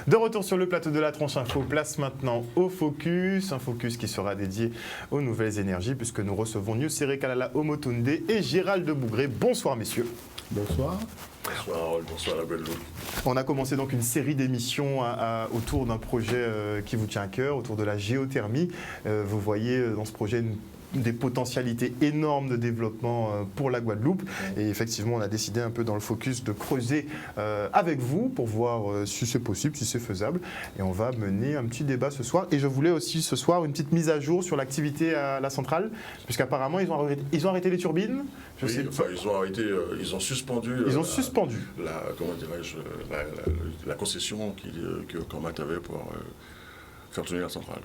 De retour sur le plateau de la Tronche Info, place maintenant au Focus, un Focus qui sera dédié aux nouvelles énergies puisque nous recevons Nusere Kalala Omotunde et Gérald de Bougré. Bonsoir messieurs. Bonsoir. Bonsoir Harold, bonsoir la Guadeloupe. On a commencé donc une série d'émissions autour d'un projet qui vous tient à cœur, autour de la géothermie. Vous voyez dans ce projet des potentialités énormes de développement pour la Guadeloupe. Et effectivement, on a décidé un peu dans le Focus de creuser avec vous pour voir si c'est possible, si c'est faisable. Et on va mener un petit débat ce soir. Et je voulais aussi ce soir une petite mise à jour sur l'activité à la centrale, puisqu'apparemment, ils ont arrêté les turbines. Ils ont suspendu. La concession qu'Ormat avait pour faire tourner la centrale.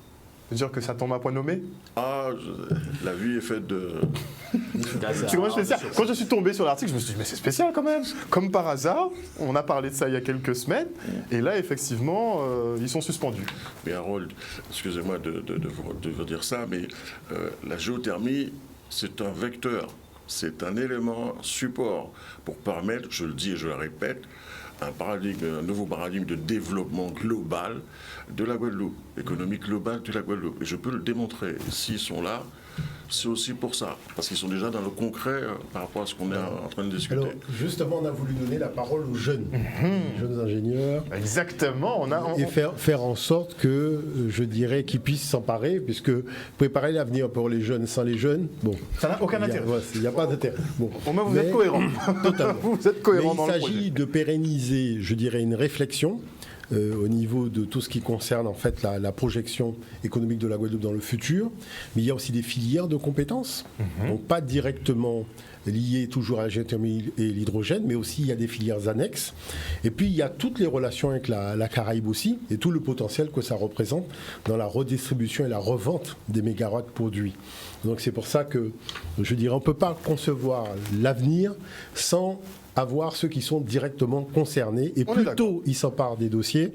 C'est-à-dire que ça tombe à point nommé? La vie est faite de... Quand je suis tombé sur l'article, je me suis dit, mais c'est spécial quand même. Comme par hasard, on a parlé de ça il y a quelques semaines, et là, effectivement, ils sont suspendus. Mais Harold, excusez-moi de vous dire ça, mais la géothermie, c'est un vecteur, c'est un élément support pour permettre, je le dis et je le répète, un nouveau paradigme de développement global de la Guadeloupe, économique globale de la Guadeloupe. Et je peux le démontrer. S'ils sont là, c'est aussi pour ça, parce qu'ils sont déjà dans le concret par rapport à ce qu'on est en train de discuter. Alors, justement, on a voulu donner la parole aux jeunes, jeunes ingénieurs. Exactement. Et faire en sorte que, je dirais, qu'ils puissent s'emparer, puisque préparer l'avenir pour les jeunes sans les jeunes, bon... Ça n'a aucun intérêt. Il n'y a pas d'intérêt. Bon. Au moins, vous êtes cohérent. Totalement. Vous êtes cohérent dans le projet. Il s'agit de pérenniser, je dirais, une réflexion au niveau de tout ce qui concerne en fait la projection économique de la Guadeloupe dans le futur, mais il y a aussi des filières de compétences, donc pas directement liées toujours à la géothermie et l'hydrogène, mais aussi il y a des filières annexes. Et puis il y a toutes les relations avec la Caraïbe aussi, et tout le potentiel que ça représente dans la redistribution et la revente des mégawatts produits. Donc c'est pour ça que, je dirais, on ne peut pas concevoir l'avenir sans avoir ceux qui sont directement concernés, et plus tôt ils s'emparent des dossiers,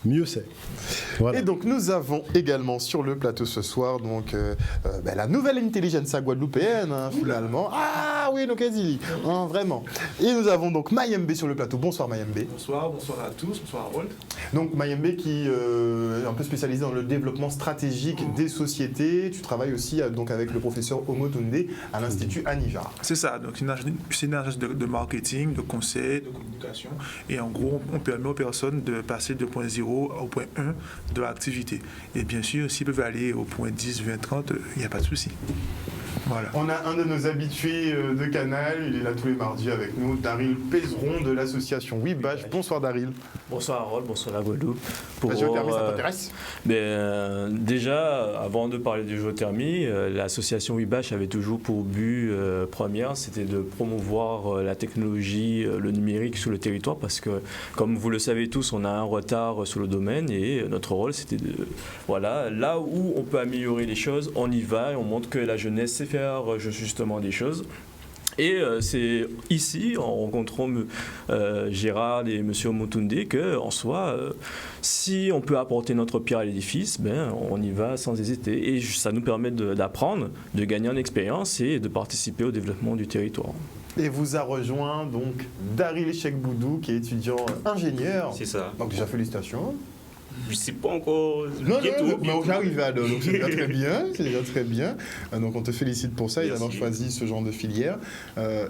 mieux c'est. Voilà. Et donc nous avons également sur le plateau ce soir donc, la nouvelle intelligence guadeloupéenne finalement. Ah oui, donc Ezili, vraiment. Et nous avons donc Mayembe sur le plateau. Bonsoir Mayembe. Bonsoir à tous, bonsoir Harold. Donc Mayembe qui est un peu spécialisé dans le développement stratégique des sociétés. Tu travailles aussi donc avec le professeur Omotunde à l'Institut Anivar. C'est ça, donc c'est une agence de marketing, de conseil, de communication. Et en gros, on permet aux personnes de passer de point 0 au point 1 de l'activité. Et bien sûr, s'ils peuvent aller au point 10, 20, 30, il n'y a pas de souci. Voilà. On a un de nos habitués de Canal, il est là tous les mardis avec nous, Daryl Pézeron de l'association Wibash. Bonsoir Daryl. Bonsoir Harold, bonsoir la Guadeloupe. La géothermie, ça t'intéresse? Déjà, avant de parler de géothermie, l'association Wibash avait toujours pour but premier, c'était de promouvoir la technologie, le numérique sur le territoire, parce que, comme vous le savez tous, on a un retard sur le domaine, et notre rôle, c'était de... Voilà, là où on peut améliorer les choses, on y va, et on montre que la jeunesse sait faire justement des choses. Et c'est ici, en rencontrant Gérard et M. Omotunde, qu'en soi, si on peut apporter notre pierre à l'édifice, on y va sans hésiter. Et ça nous permet d'apprendre, de gagner en expérience et de participer au développement du territoire. Et vous a rejoint donc Daryl Chekboudou, qui est étudiant ingénieur. C'est ça. Donc déjà félicitations. Je ne sais pas encore bientôt. Mais on arrive à donc c'est déjà très bien, c'est déjà très bien. Donc on te félicite pour ça et d'avoir choisi ce genre de filière.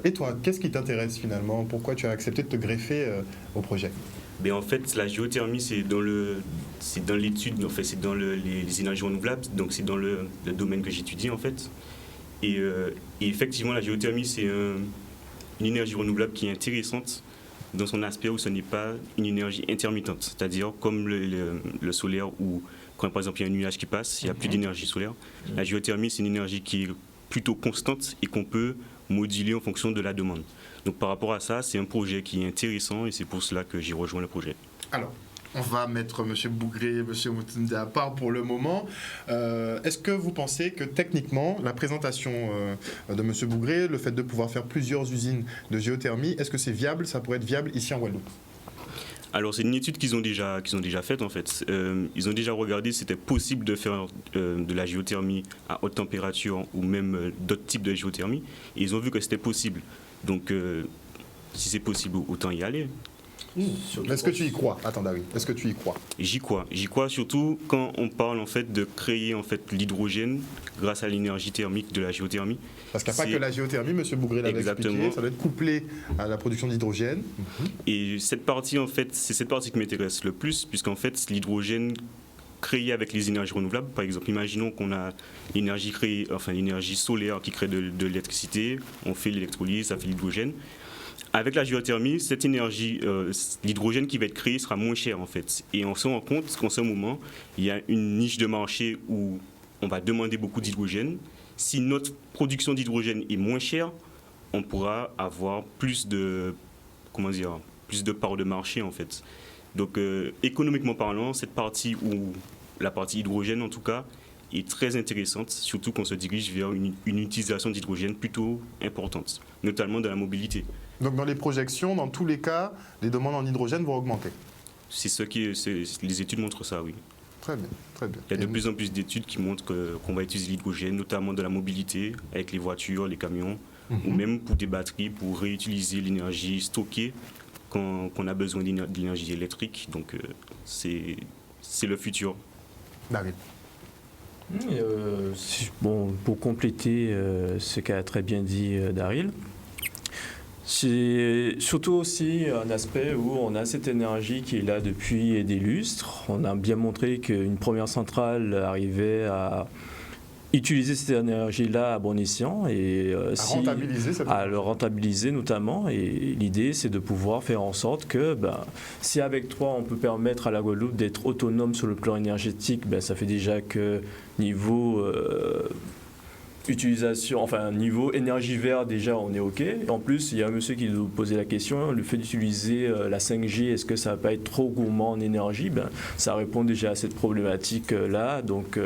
Et toi, qu'est-ce qui t'intéresse finalement? Pourquoi tu as accepté de te greffer au projet? En fait, la géothermie, c'est dans l'étude, en fait, c'est dans les énergies renouvelables, donc c'est dans le domaine que j'étudie en fait. Et effectivement, la géothermie, c'est une énergie renouvelable qui est intéressante dans son aspect où ce n'est pas une énergie intermittente, c'est-à-dire comme le solaire où, quand par exemple il y a un nuage qui passe, il n'y a plus d'énergie solaire. La géothermie, c'est une énergie qui est plutôt constante et qu'on peut moduler en fonction de la demande. Donc par rapport à ça, c'est un projet qui est intéressant et c'est pour cela que j'ai rejoint le projet. Alors, on va mettre M. Bougré et M. Omotunde à part pour le moment. Est-ce que vous pensez que techniquement, la présentation de M. Bougré, le fait de pouvoir faire plusieurs usines de géothermie, est-ce que c'est viable? Ça pourrait être viable ici en Guadeloupe? Alors c'est une étude qu'ils ont déjà faite en fait. Ils ont déjà regardé si c'était possible de faire de la géothermie à haute température ou même d'autres types de géothermie. Et ils ont vu que c'était possible. Donc si c'est possible, autant y aller. Est-ce que tu y crois? Attends, David, est-ce que tu y crois? J'y crois surtout quand on parle en fait de créer en fait l'hydrogène grâce à l'énergie thermique de la géothermie. Parce qu'il n'y a pas que la géothermie, M. Bougré l'avait expliqué, ça doit être couplé à la production d'hydrogène. Et cette partie en fait, c'est cette partie qui m'intéresse le plus, puisqu'en fait l'hydrogène créé avec les énergies renouvelables, par exemple, imaginons qu'on a l'énergie créée, enfin l'énergie solaire qui crée de l'électricité, on fait l'électrolyse, ça fait l'hydrogène. Avec la géothermie, cette énergie, l'hydrogène qui va être créé sera moins cher en fait. Et on se rend compte qu'en ce moment, il y a une niche de marché où on va demander beaucoup d'hydrogène. Si notre production d'hydrogène est moins chère, on pourra avoir plus de part de marché en fait. Donc économiquement parlant, cette partie, ou la partie hydrogène en tout cas, est très intéressante, surtout qu'on se dirige vers une utilisation d'hydrogène plutôt importante, notamment dans la mobilité. Donc dans les projections, dans tous les cas, les demandes en hydrogène vont augmenter. Les études montrent ça, oui. Très bien, très bien. Il y a de plus en plus d'études qui montrent qu'on va utiliser l'hydrogène, notamment dans la mobilité, avec les voitures, les camions, ou même pour des batteries, pour réutiliser l'énergie stockée quand on a besoin d'énergie électrique. Donc c'est le futur. David. Pour compléter ce qu'a très bien dit Daryl, c'est surtout aussi un aspect où on a cette énergie qui est là depuis des lustres. On a bien montré qu'une première centrale arrivait à utiliser cette énergie-là à bon escient et à le rentabiliser notamment. Et l'idée, c'est de pouvoir faire en sorte que si avec toi, on peut permettre à la Guadeloupe d'être autonome sur le plan énergétique, ça fait déjà que niveau niveau énergie verte, déjà on est OK. En plus, il y a un monsieur qui nous posait la question, le fait d'utiliser la 5G, est-ce que ça ne va pas être trop gourmand en énergie? Ça répond déjà à cette problématique-là. Donc,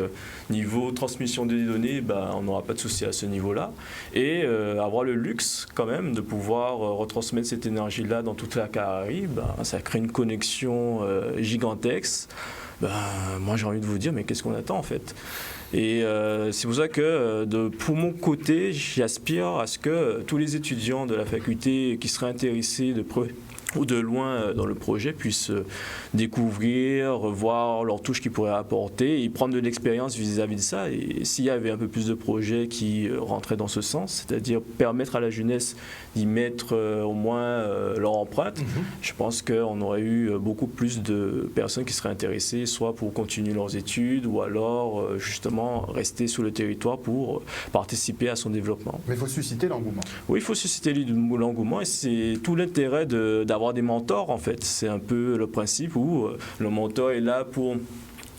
niveau transmission des données, on n'aura pas de souci à ce niveau-là. Et avoir le luxe quand même de pouvoir retransmettre cette énergie-là dans toute la Caraïbe, ça crée une connexion gigantesque. Moi, j'ai envie de vous dire, mais qu'est-ce qu'on attend en fait? Et c'est pour ça que, pour mon côté, j'aspire à ce que tous les étudiants de la faculté qui seraient intéressés de près ou de loin dans le projet puissent découvrir, voir leurs touches qu'ils pourraient apporter et prendre de l'expérience vis-à-vis de ça. Et s'il y avait un peu plus de projets qui rentraient dans ce sens, c'est-à-dire permettre à la jeunesse d'y mettre au moins leur empreinte, je pense qu'on aurait eu beaucoup plus de personnes qui seraient intéressées, soit pour continuer leurs études ou alors justement rester sur le territoire pour participer à son développement. Mais il faut susciter l'engouement. Oui, il faut susciter l'engouement et c'est tout l'intérêt d'avoir des mentors en fait. C'est un peu le principe où le mentor est là pour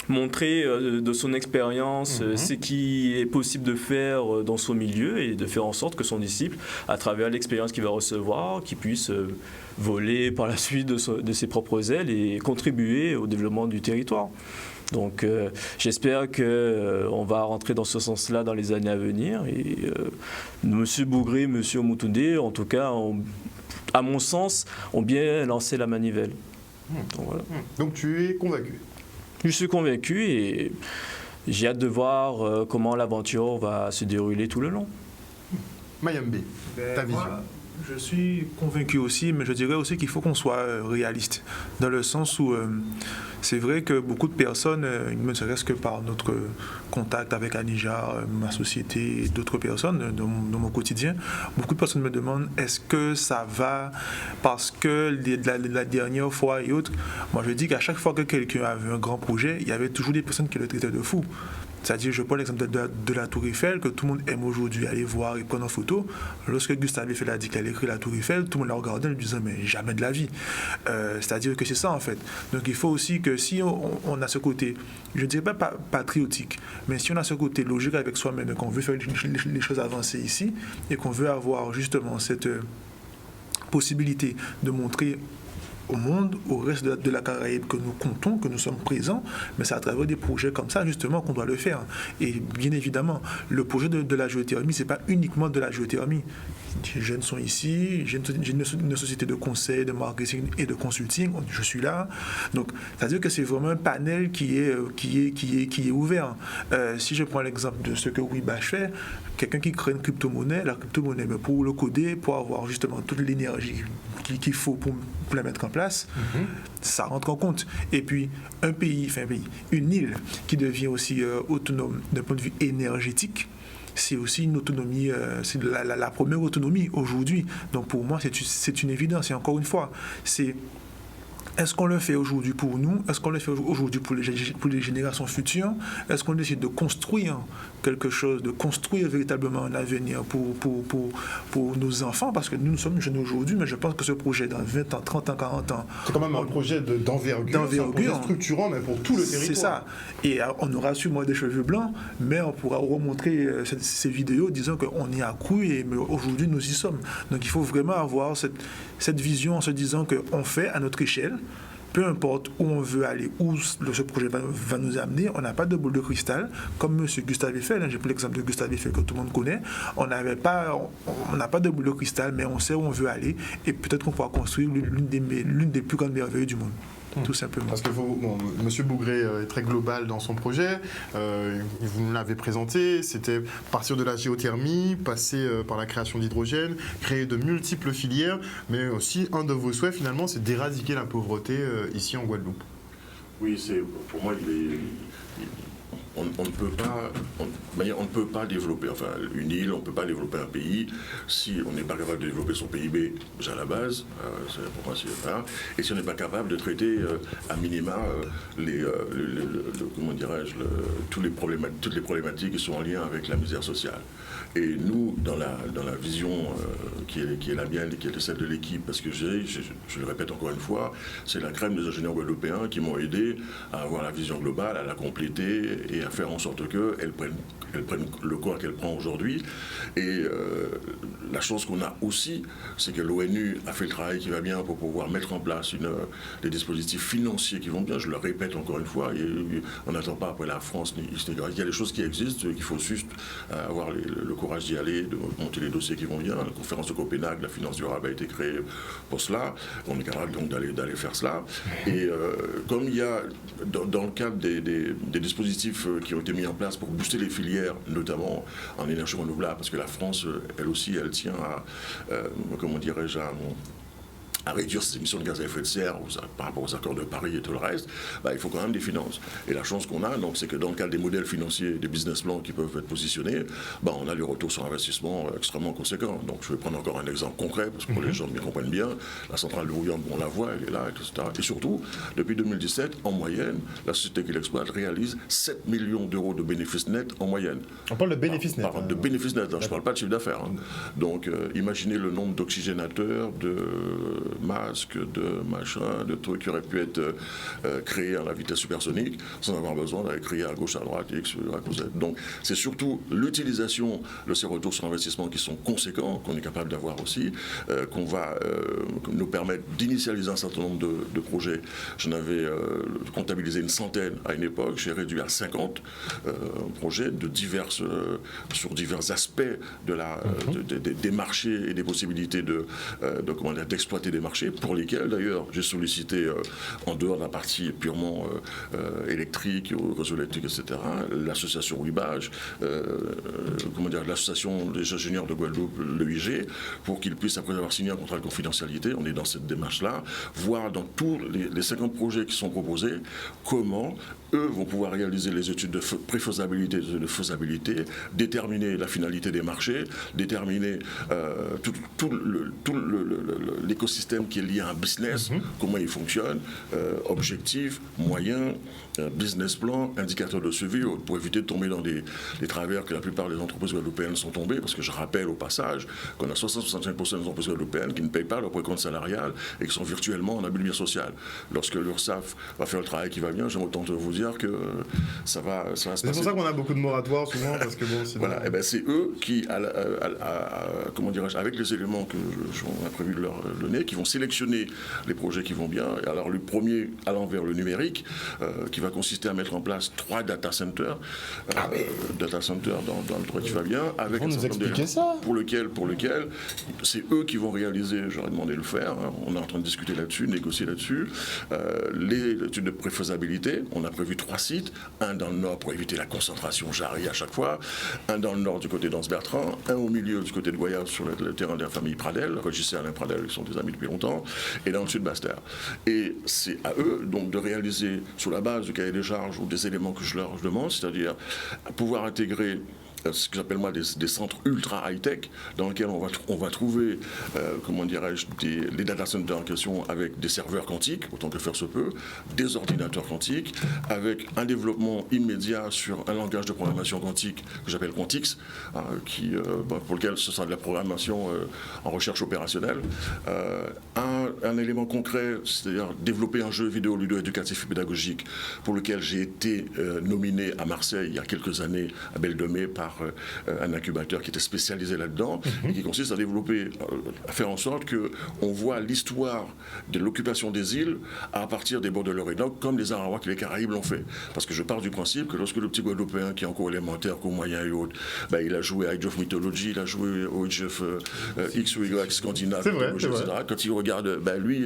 montrer de son expérience ce qui est possible de faire dans son milieu et de faire en sorte que son disciple, à travers l'expérience qu'il va recevoir, qu'il puisse voler par la suite de ses propres ailes et contribuer au développement du territoire. Donc j'espère qu'on va rentrer dans ce sens-là dans les années à venir. Et M. Bougré, M. Omutunde, en tout cas, à mon sens, ont bien lancé la manivelle. Donc, voilà. Donc tu es convaincu? Je suis convaincu et j'ai hâte de voir comment l'aventure va se dérouler tout le long. Mayembe, ta vision? Je suis convaincu aussi, mais je dirais aussi qu'il faut qu'on soit réaliste, dans le sens où c'est vrai que beaucoup de personnes, ne serait-ce que par notre contact avec Anija, ma société et d'autres personnes dans mon quotidien, beaucoup de personnes me demandent est-ce que ça va parce que la dernière fois et autres, moi je dis qu'à chaque fois que quelqu'un avait un grand projet, il y avait toujours des personnes qui le traitaient de fou. C'est-à-dire, je prends l'exemple de la Tour Eiffel, que tout le monde aime aujourd'hui aller voir et prendre en photo. Lorsque Gustave Eiffel a dit qu'il allait écrire la Tour Eiffel, tout le monde l'a regardé en lui disant, mais jamais de la vie. C'est-à-dire que c'est ça, en fait. Donc, il faut aussi que si on a ce côté, je ne dirais pas patriotique, mais si on a ce côté logique avec soi-même, qu'on veut faire les choses avancer ici, et qu'on veut avoir justement cette possibilité de montrer au monde, au reste de la Caraïbe que nous comptons, que nous sommes présents, mais c'est à travers des projets comme ça justement qu'on doit le faire. Et bien évidemment, le projet de la géothermie, c'est pas uniquement de la géothermie. Les jeunes sont ici, j'ai une société de conseil, de marketing et de consulting, je suis là. Donc, c'est-à-dire que c'est vraiment un panel qui est ouvert. Si je prends l'exemple de ce que Wibash fait, quelqu'un qui crée une crypto-monnaie, la crypto-monnaie, mais pour le coder, pour avoir justement toute l'énergie qu'il faut pour la mettre en place, place, ça rentre en compte. Et puis, une île qui devient aussi autonome d'un point de vue énergétique, c'est aussi une autonomie, c'est la première autonomie aujourd'hui. Donc pour moi, c'est une évidence. Et encore une fois, est-ce qu'on le fait aujourd'hui pour nous? Est-ce qu'on le fait aujourd'hui pour les générations futures? Est-ce qu'on décide de construire quelque chose, de construire véritablement un avenir pour nos enfants? Parce que nous sommes jeunes aujourd'hui, mais je pense que ce projet dans 20 ans, 30 ans, 40 ans... C'est quand même un projet d'envergure, c'est un projet structurant, mais pour tout le territoire. C'est ça. Et on aura sûrement des cheveux blancs, mais on pourra remontrer ces vidéos disant qu'on y a cru, mais aujourd'hui nous y sommes. Donc il faut vraiment avoir cette vision en se disant qu'on fait à notre échelle, peu importe où on veut aller, où ce projet va nous amener, on n'a pas de boule de cristal, comme M. Gustave Eiffel, j'ai pris l'exemple de Gustave Eiffel que tout le monde connaît, on n'a pas de boule de cristal, mais on sait où on veut aller, et peut-être qu'on pourra construire l'une des plus grandes merveilles du monde. Tout simplement. Parce que M. Bougré est très global dans son projet. Vous nous l'avez présenté. C'était partir de la géothermie, passer par la création d'hydrogène, créer de multiples filières, mais aussi un de vos souhaits finalement, c'est d'éradiquer la pauvreté ici en Guadeloupe. Oui, pour moi, on ne peut pas développer une île, on ne peut pas développer un pays si on n'est pas capable de développer son PIB déjà à la base, pour moi c'est ça, et si on n'est pas capable de traiter à minima toutes les problématiques qui sont en lien avec la misère sociale. Et nous, dans la vision qui est la mienne, qui est celle de l'équipe, parce que je le répète encore une fois, c'est la crème des ingénieurs guadeloupéens qui m'ont aidé à avoir la vision globale, à la compléter et à faire en sorte qu'elle prenne le corps qu'elle prend aujourd'hui. Et la chance qu'on a aussi, c'est que l'ONU a fait le travail qui va bien pour pouvoir mettre en place des dispositifs financiers qui vont bien. Je le répète encore une fois, on n'attend pas après la France. Il y a des choses qui existent, qu'il faut juste avoir le courage d'y aller, de monter les dossiers qui vont bien. La conférence de Copenhague, la finance durable a été créée pour cela. On est capable donc d'aller faire cela. Et comme il y a, dans le cadre des dispositifs qui ont été mis en place pour booster les filières, notamment en énergie renouvelable, parce que la France, elle aussi, elle tient à réduire ses émissions de gaz à effet de serre par rapport aux accords de Paris et tout le reste, il faut quand même des finances. Et la chance qu'on a, donc, c'est que dans le cadre des modèles financiers, des business plans qui peuvent être positionnés, on a des retours sur investissement extrêmement conséquents. Donc je vais prendre encore un exemple concret, parce que pour les gens qui comprennent bien, la centrale de Rouillant, on la voit, elle est là, etc. Et surtout, depuis 2017, en moyenne, la société qui l'exploite réalise 7 millions d'euros de bénéfices nets en moyenne. On parle de bénéfices nets. De bénéfices nets, je ne parle pas de chiffre d'affaires. Donc imaginez le nombre d'oxygénateurs, de masques, de machins, de trucs qui auraient pu être créés à la vitesse supersonique sans avoir besoin d'aller crier à gauche, à droite, X, Y, Z. Donc c'est surtout l'utilisation de ces retours sur investissement qui sont conséquents, qu'on est capable d'avoir aussi, qu'on va nous permettre d'initialiser un certain nombre de projets. J'en avais comptabilisé une centaine à une époque, j'ai réduit à 50 projets sur divers aspects des marchés et des possibilités d'exploiter des marchés, pour lesquels d'ailleurs j'ai sollicité, en dehors de la partie purement électrique, réseau électrique, etc., l'association WIBAGE, l'association des ingénieurs de Guadeloupe, l'EIG, pour qu'ils puissent, après avoir signé un contrat de confidentialité, on est dans cette démarche-là, voir dans tous les 50 projets qui sont proposés, comment eux vont pouvoir réaliser les études de préfaisabilité, de faisabilité, déterminer la finalité des marchés, déterminer tout l'écosystème qui est lié à un business, comment il fonctionne, objectifs, moyens, business plan, indicateurs de suivi, pour éviter de tomber dans des travers que la plupart des entreprises guadeloupéennes sont tombées, parce que je rappelle au passage qu'on a 60-65% des entreprises guadeloupéennes qui ne payent pas leur précompte salarial et qui sont virtuellement en abus de lien social. Lorsque l'URSSAF va faire le travail qui va bien, j'aime autant vous dire que ça va se passer. C'est pour ça qu'on a beaucoup de moratoires souvent, parce que voilà, c'est eux qui, avec les éléments que on a prévu de leur donner, qui vont sélectionner les projets qui vont bien. Et alors le premier allant vers le numérique, qui va consister à mettre en place 3 data centers, dans le droit qui va bien, avec un certain nombre pour lequel c'est eux qui vont réaliser, j'aurais demandé de le faire, on est en train de discuter là-dessus, négocier là-dessus, les études de préfaisabilité, on a prévu 3 sites, un dans le nord pour éviter la concentration jarry à chaque fois, un dans le nord du côté d'Anse Bertrand, un au milieu du côté de Goyave sur le terrain de la famille Pradel, Régis et Alain Pradel, qui sont des amis depuis depuis longtemps, et dans le sud Basse-Terre. Et c'est à eux donc de réaliser, sur la base du cahier des charges ou des éléments que je leur demande, c'est-à-dire pouvoir intégrer ce que j'appelle moi des centres ultra high-tech dans lesquels on va trouver, comment dirais-je, les data centers en question avec des serveurs quantiques, autant que faire se peut, des ordinateurs quantiques, avec un développement immédiat sur un langage de programmation quantique que j'appelle Quantix, pour lequel ce sera de la programmation en recherche opérationnelle. Un élément concret, c'est-à-dire développer un jeu vidéo ludo-éducatif et pédagogique pour lequel j'ai été nominé à Marseille il y a quelques années à Belle de Mai par un incubateur qui était spécialisé là-dedans, et qui consiste à développer, à faire en sorte qu'on voit l'histoire de l'occupation des îles à partir des bords de l'Orénoque, comme les Arawaks et les Caraïbes l'ont fait. Parce que je pars du principe que lorsque le petit Guadeloupéen qui est encore élémentaire, qu'au moyen et autre, il a joué à Age of Mythology, il a joué au Age of X ou Y scandinave, etc. Quand il regarde, lui,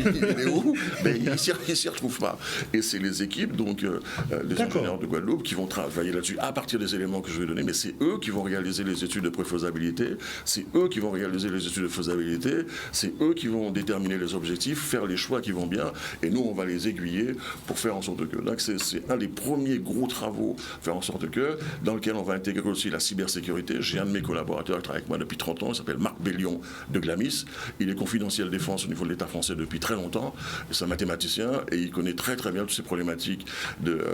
il est où? Il s'y retrouve pas. Et c'est les équipes, donc les ingénieurs de Guadeloupe, qui vont travailler là-dessus à partir des éléments que je vais donner, mais c'est eux qui vont réaliser les études de préfaisabilité, c'est eux qui vont réaliser les études de faisabilité, c'est eux qui vont déterminer les objectifs, faire les choix qui vont bien, et nous on va les aiguiller pour faire en sorte que, donc c'est un des premiers gros travaux, faire en sorte que, dans lequel on va intégrer aussi la cybersécurité. J'ai un de mes collaborateurs qui travaille avec moi depuis 30 ans, il s'appelle Marc Bellion de Glamis, il est confidentiel défense au niveau de l'État français depuis très longtemps, c'est un mathématicien, et il connaît très très bien toutes ces problématiques de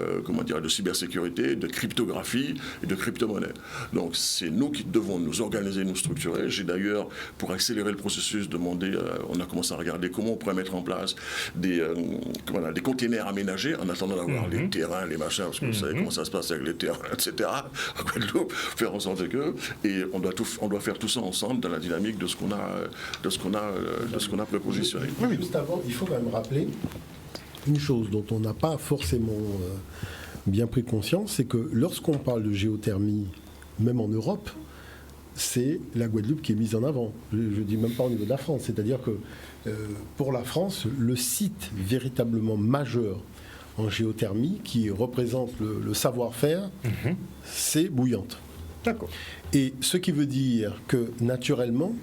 cybersécurité, de cryptographie, et de crypto-monnaie. Donc c'est nous qui devons nous organiser, nous structurer. J'ai d'ailleurs, pour accélérer le processus, demandé, on a commencé à regarder comment on pourrait mettre en place des containers aménagés en attendant d'avoir les terrains, les machins, parce que vous savez comment ça se passe avec les terrains, etc. À Guadeloupe, faire en sorte que, et on doit faire tout ça ensemble dans la dynamique de ce qu'on a prépositionné. Oui, juste avant, il faut quand même rappeler une chose dont on n'a pas forcément bien pris conscience, c'est que lorsqu'on parle de géothermie, même en Europe, c'est la Guadeloupe qui est mise en avant. Je ne dis même pas au niveau de la France. C'est-à-dire que pour la France, le site véritablement majeur en géothermie, qui représente le savoir-faire, c'est Bouillante. D'accord. Et ce qui veut dire que, naturellement,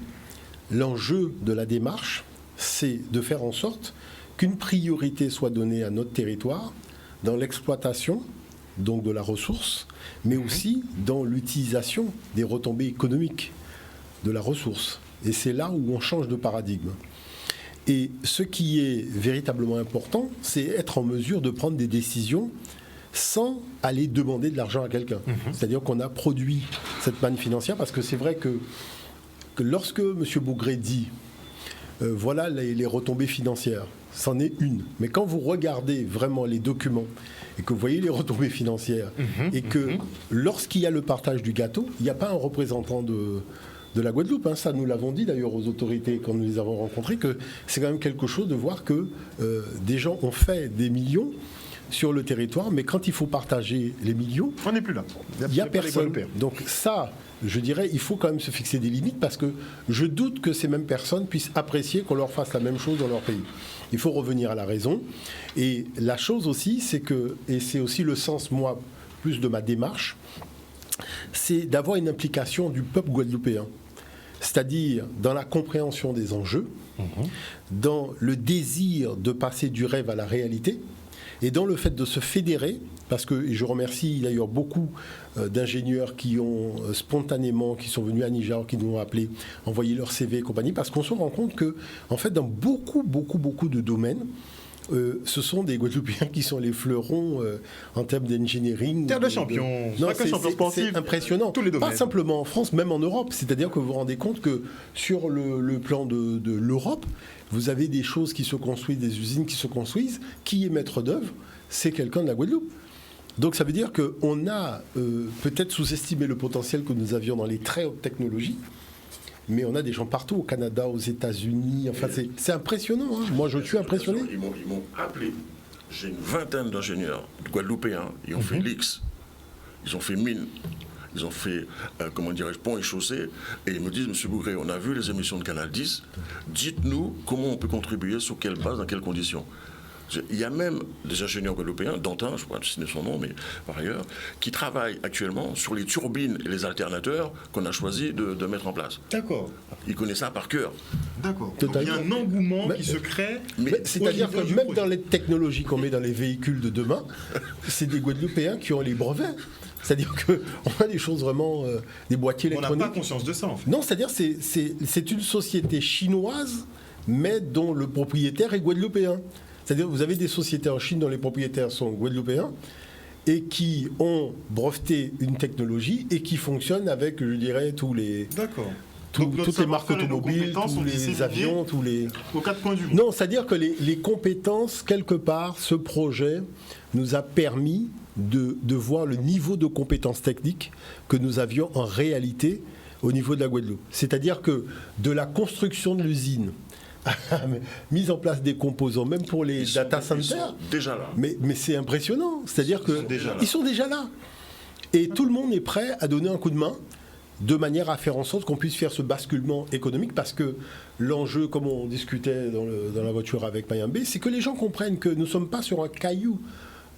l'enjeu de la démarche, c'est de faire en sorte qu'une priorité soit donnée à notre territoire dans l'exploitation donc de la ressource, mais aussi dans l'utilisation des retombées économiques de la ressource. Et c'est là où on change de paradigme. Et ce qui est véritablement important, c'est être en mesure de prendre des décisions sans aller demander de l'argent à quelqu'un. C'est-à-dire qu'on a produit cette manne financière, parce que c'est vrai que lorsque M. Bougré dit voilà les retombées financières, c'en est une. Mais quand vous regardez vraiment les documents et que vous voyez les retombées financières et que lorsqu'il y a le partage du gâteau, il n'y a pas un représentant de la Guadeloupe. Ça, nous l'avons dit d'ailleurs aux autorités quand nous les avons rencontrées, que c'est quand même quelque chose de voir que des gens ont fait des millions sur le territoire, mais quand il faut partager les millions, on n'est plus là. Il n'y a personne. Donc ça, je dirais, il faut quand même se fixer des limites, parce que je doute que ces mêmes personnes puissent apprécier qu'on leur fasse la même chose dans leur pays. Il faut revenir à la raison. Et la chose aussi, c'est que, et c'est aussi le sens, moi, plus de ma démarche, c'est d'avoir une implication du peuple guadeloupéen. C'est-à-dire dans la compréhension des enjeux, dans le désir de passer du rêve à la réalité, et dans le fait de se fédérer, parce que, et je remercie d'ailleurs beaucoup d'ingénieurs qui ont spontanément, qui sont venus à Niger, qui nous ont appelés, envoyé leur CV et compagnie, parce qu'on se rend compte que, en fait, dans beaucoup de domaines, ce sont des Guadeloupéens qui sont les fleurons en termes d'engineering. Terre de champions, c'est impressionnant. Tous les domaines. Pas simplement en France, même en Europe. C'est-à-dire que vous vous rendez compte que sur le plan de l'Europe, vous avez des choses qui se construisent, des usines qui se construisent. Qui est maître d'œuvre? C'est quelqu'un de la Guadeloupe. Donc ça veut dire qu'on a peut-être sous-estimé le potentiel que nous avions dans les très hautes technologies. Mais on a des gens partout, au Canada, aux États-Unis. Enfin, c'est impressionnant. Moi, je suis impressionné. Ils m'ont appelé. J'ai une vingtaine d'ingénieurs guadeloupéens. Ils ont fait l'X. Ils ont fait mine. Ils ont fait, pont et chaussée. Et ils me disent, M. Bougré, on a vu les émissions de Canal 10. Dites-nous comment on peut contribuer, sur quelle base, dans quelles conditions. Il y a même des ingénieurs guadeloupéens, dont un, je ne pourrais pas citer son nom, mais par ailleurs, qui travaillent actuellement sur les turbines et les alternateurs qu'on a choisi de mettre en place. D'accord. Ils connaissent ça par cœur. D'accord. Donc il y a un engouement qui se crée. C'est-à-dire que même dans les technologies qu'on met dans les véhicules de demain, c'est des Guadeloupéens qui ont les brevets. C'est-à-dire qu'on a des choses vraiment, des boîtiers électroniques. On n'a pas conscience de ça, en fait. Non, c'est-à-dire que c'est une société chinoise, mais dont le propriétaire est guadeloupéen. C'est-à-dire que vous avez des sociétés en Chine dont les propriétaires sont guadeloupéens et qui ont breveté une technologie et qui fonctionnent avec, je dirais, tous les... D'accord. Toutes les marques automobiles, tous les avions, tous les... Aux quatre coins du monde. Non, c'est-à-dire que les compétences, quelque part, ce projet nous a permis de voir le niveau de compétences techniques que nous avions en réalité au niveau de la Guadeloupe. C'est-à-dire que de la construction de l'usine, mise en place des composants, même pour les data centers, ils sont déjà là. Mais c'est impressionnant. C'est-à-dire qu'ils sont déjà là. Et tout le monde est prêt à donner un coup de main de manière à faire en sorte qu'on puisse faire ce basculement économique, parce que l'enjeu, comme on discutait dans la voiture avec Mayambé, c'est que les gens comprennent que nous ne sommes pas sur un caillou,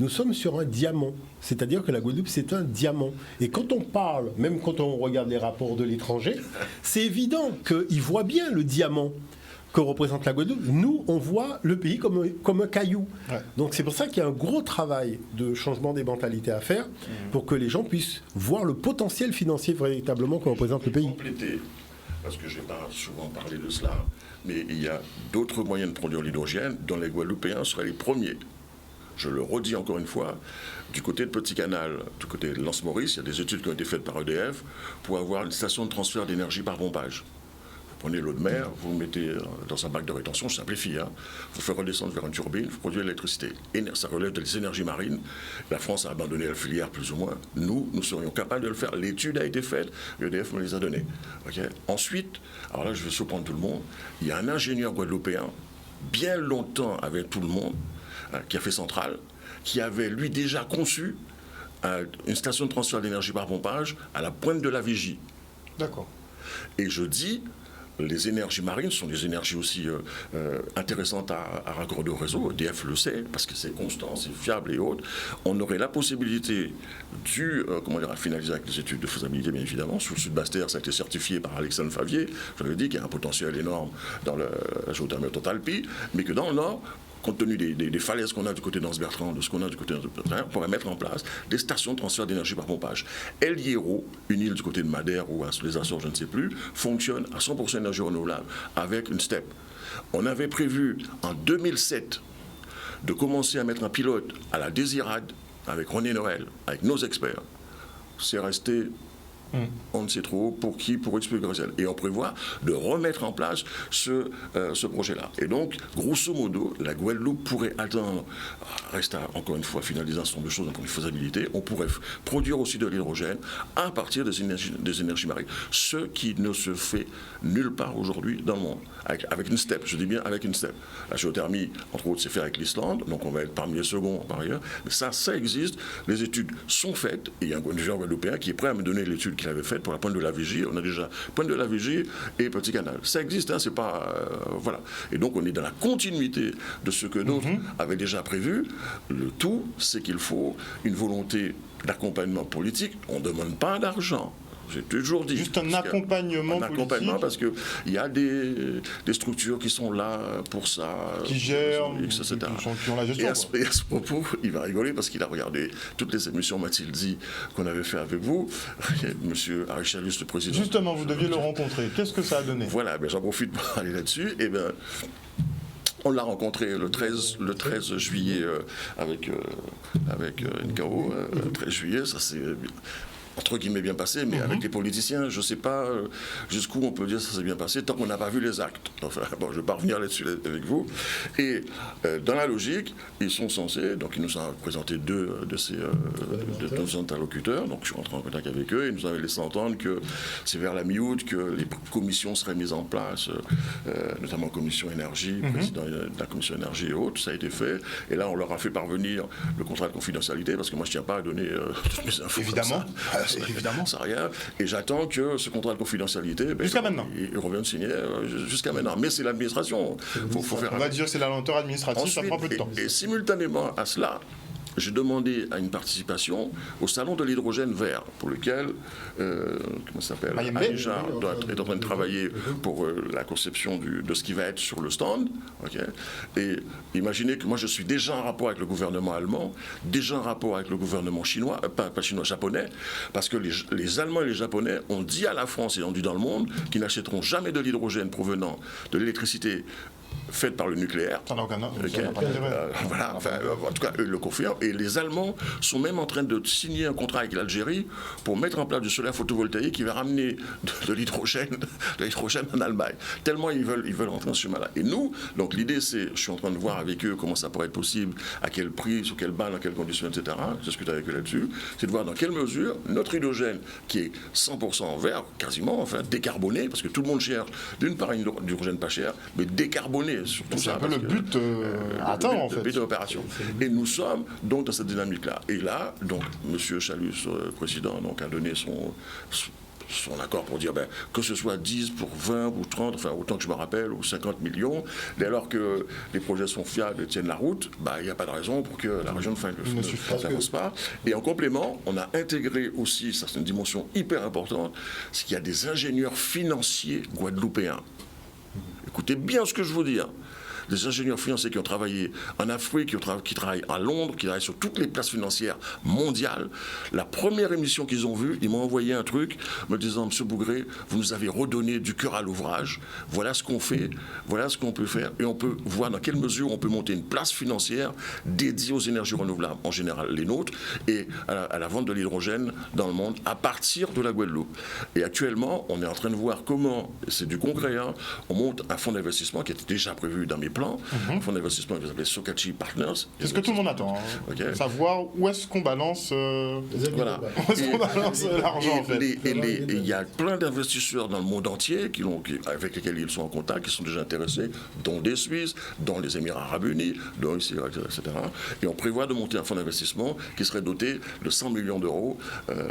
nous sommes sur un diamant. C'est-à-dire que la Guadeloupe, c'est un diamant. Et quand on parle, même quand on regarde les rapports de l'étranger, c'est évident qu'ils voient bien le diamant que représente la Guadeloupe. Nous, on voit le pays comme un caillou. Ouais. Donc c'est pour ça qu'il y a un gros travail de changement des mentalités à faire pour que les gens puissent voir le potentiel financier véritablement que représente le pays. Compléter, parce que je n'ai pas souvent parlé de cela, mais il y a d'autres moyens de produire l'hydrogène dont les Guadeloupéens seraient les premiers. Je le redis encore une fois, du côté de Petit Canal, du côté de Lens-Maurice, il y a des études qui ont été faites par EDF pour avoir une station de transfert d'énergie par pompage. Vous prenez l'eau de mer, vous le mettez dans un bac de rétention, je simplifie, vous faites redescendre vers une turbine, vous produisez de l'électricité. Ça relève des énergies marines. La France a abandonné la filière plus ou moins. Nous serions capables de le faire. L'étude a été faite, EDF me les a données. Okay. Ensuite, alors là je vais surprendre tout le monde, il y a un ingénieur guadeloupéen, bien longtemps avec tout le monde, qui a fait Centrale, qui avait lui déjà conçu une station de transfert d'énergie par pompage à la pointe de la Vigie. D'accord. Et je dis, les énergies marines sont des énergies aussi intéressantes à raccorder au réseau. EDF le sait, parce que c'est constant, c'est fiable et autres. On aurait la possibilité à finaliser avec les études de faisabilité, bien évidemment. Sur le Sud-Basse-Terre, ça a été certifié par Alexandre Favier. Je l'ai dit qu'il y a un potentiel énorme dans la géothermie Totalpi, mais que dans le Nord, compte tenu des falaises qu'on a du côté d'Anse-Bertrand, de ce qu'on a du côté d'Anse-Bertrand, on pourrait mettre en place des stations de transfert d'énergie par pompage. El Hierro, une île du côté de Madère ou sur les Açores, je ne sais plus, fonctionne à 100% d'énergie renouvelable avec une STEP. On avait prévu en 2007 de commencer à mettre un pilote à la Désirade avec René Noël, avec nos experts. C'est resté... On ne sait trop pour qui, pour expliquer. Et on prévoit de remettre en place ce projet-là. Et donc, grosso modo, la Guadeloupe pourrait attendre, reste à, encore une fois, finaliser un certain nombre de choses dans une faisabilité, on pourrait produire aussi de l'hydrogène à partir des énergies marines. Ce qui ne se fait nulle part aujourd'hui dans le monde. Avec une STEP, je dis bien avec une STEP. La géothermie, entre autres, c'est fait avec l'Islande, donc on va être parmi les seconds par ailleurs. Mais ça existe, les études sont faites, et il y a un ingénieur guadeloupéen qui est prêt à me donner l'étude qu'il avait faite pour la pointe de la Vigie. On a déjà pointe de la Vigie et Petit Canal. Ça existe, c'est pas... voilà. Et donc on est dans la continuité de ce que d'autres avaient déjà prévu. Le tout, c'est qu'il faut une volonté d'accompagnement politique. On ne demande pas d'argent. J'ai toujours dit. Juste un accompagnement politique. Un accompagnement parce qu'il y a des structures qui sont là pour ça. Qui gèrent, qui ont la gestion. Et à ce propos, il va rigoler parce qu'il a regardé toutes les émissions, m'a-t-il dit, qu'on avait fait avec vous. Monsieur Arichalus, le président. Justement, vous deviez le rencontrer. Qu'est-ce que ça a donné? Voilà, j'en profite pour aller là-dessus. On l'a rencontré le 13 juillet avec NKO. Le 13 juillet, ça c'est... entre guillemets bien passé, mais avec les politiciens, je ne sais pas jusqu'où on peut dire que ça s'est bien passé, tant qu'on n'a pas vu les actes. Enfin, bon, je ne vais pas revenir là-dessus avec vous. Et dans la logique, ils sont censés, donc ils nous ont présenté deux de nos interlocuteurs, donc je suis rentré en contact avec eux, ils nous avaient laissé entendre que c'est vers la mi-août que les commissions seraient mises en place, notamment commission énergie, président de la commission énergie et autres, ça a été fait. Et là, on leur a fait parvenir le contrat de confidentialité, parce que moi, je ne tiens pas à donner toutes mes infos. Évidemment. Évidemment. Ça rien. Et j'attends que ce contrat de confidentialité, Jusqu'à maintenant. il revient de signer jusqu'à maintenant. Mais c'est l'administration. Faut faire On va dire que c'est la lenteur administrative, ça Ensuite, prend un peu de temps. et simultanément à cela, j'ai demandé à une participation au salon de l'hydrogène vert, pour lequel, comment ça s'appelle, Mayembe. Aïcha est en train de travailler pour la conception de ce qui va être sur le stand. Ok. Et imaginez que moi je suis déjà en rapport avec le gouvernement allemand, déjà en rapport avec le gouvernement chinois, pas chinois, japonais, parce que les Allemands et les Japonais ont dit à la France et ont dit dans le monde qu'ils n'achèteront jamais de l'hydrogène provenant de l'électricité faite par le nucléaire. Ça n'a aucun Ok. ça n'a pas d'intérêt. Voilà, enfin, en tout cas, eux le confirment. Et les Allemands sont même en train de signer un contrat avec l'Algérie pour mettre en place du solaire photovoltaïque qui va ramener de l'hydrogène en Allemagne. Tellement ils veulent entrer dans ce chemin-là. Et nous, donc l'idée c'est, je suis en train de voir avec eux comment ça pourrait être possible, à quel prix, sur quelle base, dans quelles conditions, etc. Je discute avec eux là-dessus. C'est de voir dans quelle mesure notre hydrogène, qui est 100% vert, quasiment, enfin décarboné, parce que tout le monde cherche d'une part un hydrogène pas cher, mais décarboné. C'est un peu le but à atteindre, en fait. Le but de l'opération. Et nous sommes donc dans cette dynamique-là. Et là, donc, M. Chalus, président, donc, a donné son accord pour dire que ce soit 10 pour 20 ou 30, enfin autant que je me rappelle, ou 50 millions, dès lors que les projets sont fiables et tiennent la route, il n'y a pas de raison pour que la région n'avance pas. Et en complément, on a intégré aussi, ça c'est une dimension hyper importante, c'est qu'il y a des ingénieurs financiers guadeloupéens. Écoutez bien ce que je veux dire. Des ingénieurs financiers qui ont travaillé en Afrique, qui travaillent à Londres, qui travaillent sur toutes les places financières mondiales. La première émission qu'ils ont vue, ils m'ont envoyé un truc me disant « Monsieur Bougré, vous nous avez redonné du cœur à l'ouvrage. Voilà ce qu'on fait, voilà ce qu'on peut faire. Et on peut voir dans quelle mesure on peut monter une place financière dédiée aux énergies renouvelables, en général les nôtres, et à la vente de l'hydrogène dans le monde à partir de la Guadeloupe. Et actuellement, on est en train de voir comment, c'est du concret, on monte un fonds d'investissement qui était déjà prévu dans mes plans, un fonds d'investissement qui s'appelle Sokachi Partners. C'est ce que tout le monde attend, savoir où est-ce qu'on balance, voilà. l'argent, en fait. Et il y a plein d'investisseurs dans le monde entier avec lesquels ils sont en contact, qui sont déjà intéressés, dont des Suisses, dont les Émirats Arabes Unis, dont ici, etc. Et on prévoit de monter un fonds d'investissement qui serait doté de 100 millions d'euros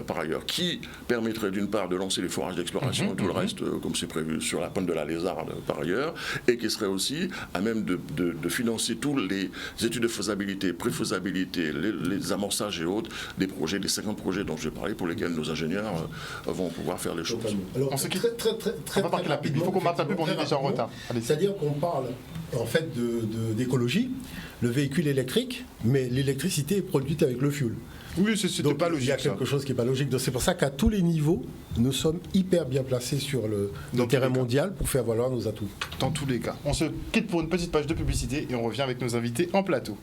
par ailleurs, qui permettrait d'une part de lancer les forages d'exploration et tout le reste, comme c'est prévu sur la pointe de la Lézarde par ailleurs, et qui serait aussi à même de financer tous les études de faisabilité, préfaisabilité, les amorçages et autres des projets, les 50 projets dont je vais parler, pour lesquels nos ingénieurs vont pouvoir faire les choses. Alors, On se quitte. Très rapidement. Il faut qu'on marque la pub, on est déjà en retard. C'est-à-dire qu'on parle en fait d'écologie, le véhicule électrique, mais l'électricité est produite avec le fuel. Oui, c'était pas logique. Il y a quelque chose qui n'est pas logique. Donc c'est pour ça qu'à tous les niveaux, nous sommes hyper bien placés sur le terrain mondial pour faire valoir nos atouts. Dans tous les cas. On se quitte pour une petite page de publicité et on revient avec nos invités en plateau.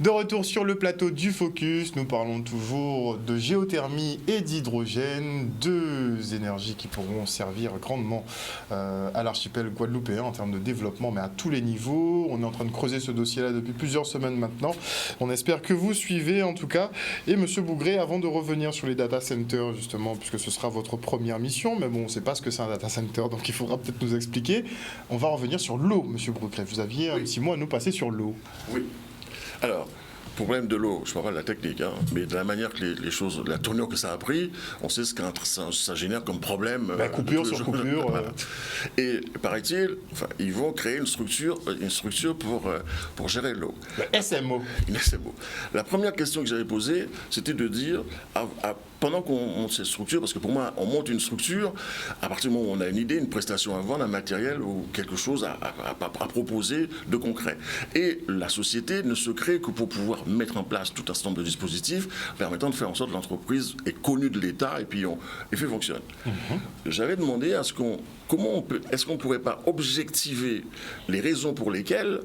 De retour sur le plateau du Focus, nous parlons toujours de géothermie et d'hydrogène, deux énergies qui pourront servir grandement à l'archipel guadeloupéen en termes de développement, mais à tous les niveaux. On est en train de creuser ce dossier-là depuis plusieurs semaines maintenant. On espère que vous suivez en tout cas. Et Monsieur Bougré, avant de revenir sur les data centers, justement, puisque ce sera votre première mission, mais bon, on ne sait pas ce que c'est un data center, donc il faudra peut-être nous expliquer. On va revenir sur l'eau, Monsieur Bougré. Vous aviez un petit mot à nous passer sur l'eau. Oui. Alors, problème de l'eau, je ne parle pas de la technique, mais de la manière que les choses, la tournure que ça a pris, on sait ce que ça génère comme problème. Coupure sur coupure. Voilà. Et paraît-il, ils vont créer une structure pour gérer l'eau. SMO. Une SMO. La première question que j'avais posée, c'était de dire, pendant qu'on monte cette structure, parce que pour moi, on monte une structure à partir du moment où on a une idée, une prestation à vendre, un matériel ou quelque chose à proposer de concret. Et la société ne se crée que pour pouvoir mettre en place tout un certain nombre de dispositifs permettant de faire en sorte que l'entreprise est connue de l'État et puis fait fonctionne. J'avais demandé est-ce qu'on ne pourrait pas objectiver les raisons pour lesquelles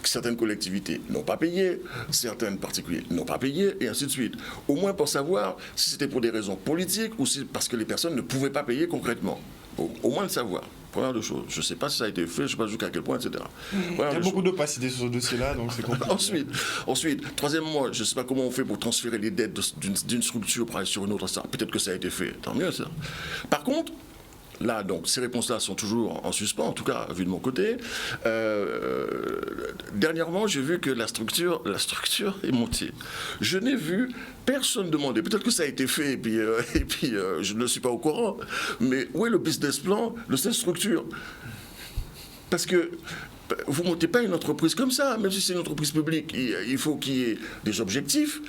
certaines collectivités n'ont pas payé, certains particuliers n'ont pas payé, et ainsi de suite. Au moins pour savoir si c'était pour des raisons politiques ou si parce que les personnes ne pouvaient pas payer concrètement. Au moins le savoir. Première de choses. Je ne sais pas si ça a été fait, je ne sais pas jusqu'à quel point, etc. Il y a beaucoup d'opacité sur ce dossier-là, donc c'est compliqué. Ensuite, troisièmement, je ne sais pas comment on fait pour transférer les dettes d'une structure sur une autre. Peut-être que ça a été fait, tant mieux ça. Par contre, là, donc, ces réponses-là sont toujours en suspens, en tout cas, vu de mon côté. Dernièrement, j'ai vu que la structure est montée. Je n'ai vu personne demander, peut-être que ça a été fait, et puis je ne suis pas au courant, mais où est le business plan de cette structure? Parce que vous ne montez pas une entreprise comme ça, même si c'est une entreprise publique. Il faut qu'il y ait des objectifs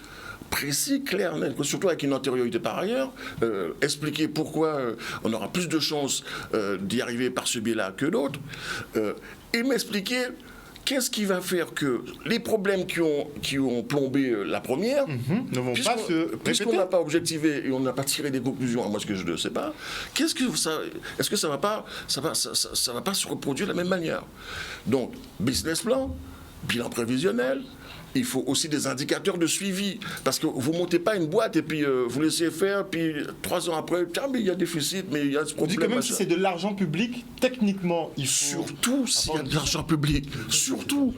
précis, clairs, nets, surtout avec une antériorité par ailleurs, expliquer pourquoi on aura plus de chances d'y arriver par ce biais-là que d'autres, et m'expliquer qu'est-ce qui va faire que les problèmes qui ont plombé la première ne vont pas se puisqu'on répéter. n'a pas objectivé et on n'a pas tiré des conclusions, à moi ce que je ne sais pas, est-ce que ça va pas se reproduire de la même manière? Donc, business plan, bilan prévisionnel. Il faut aussi des indicateurs de suivi. Parce que vous ne montez pas une boîte et puis vous laissez faire, puis 3 ans après, tiens, mais il y a déficit, mais il y a ce On problème. dit que même si c'est de l'argent public, techniquement, il faut... Surtout s'il y a de l'argent public. Surtout.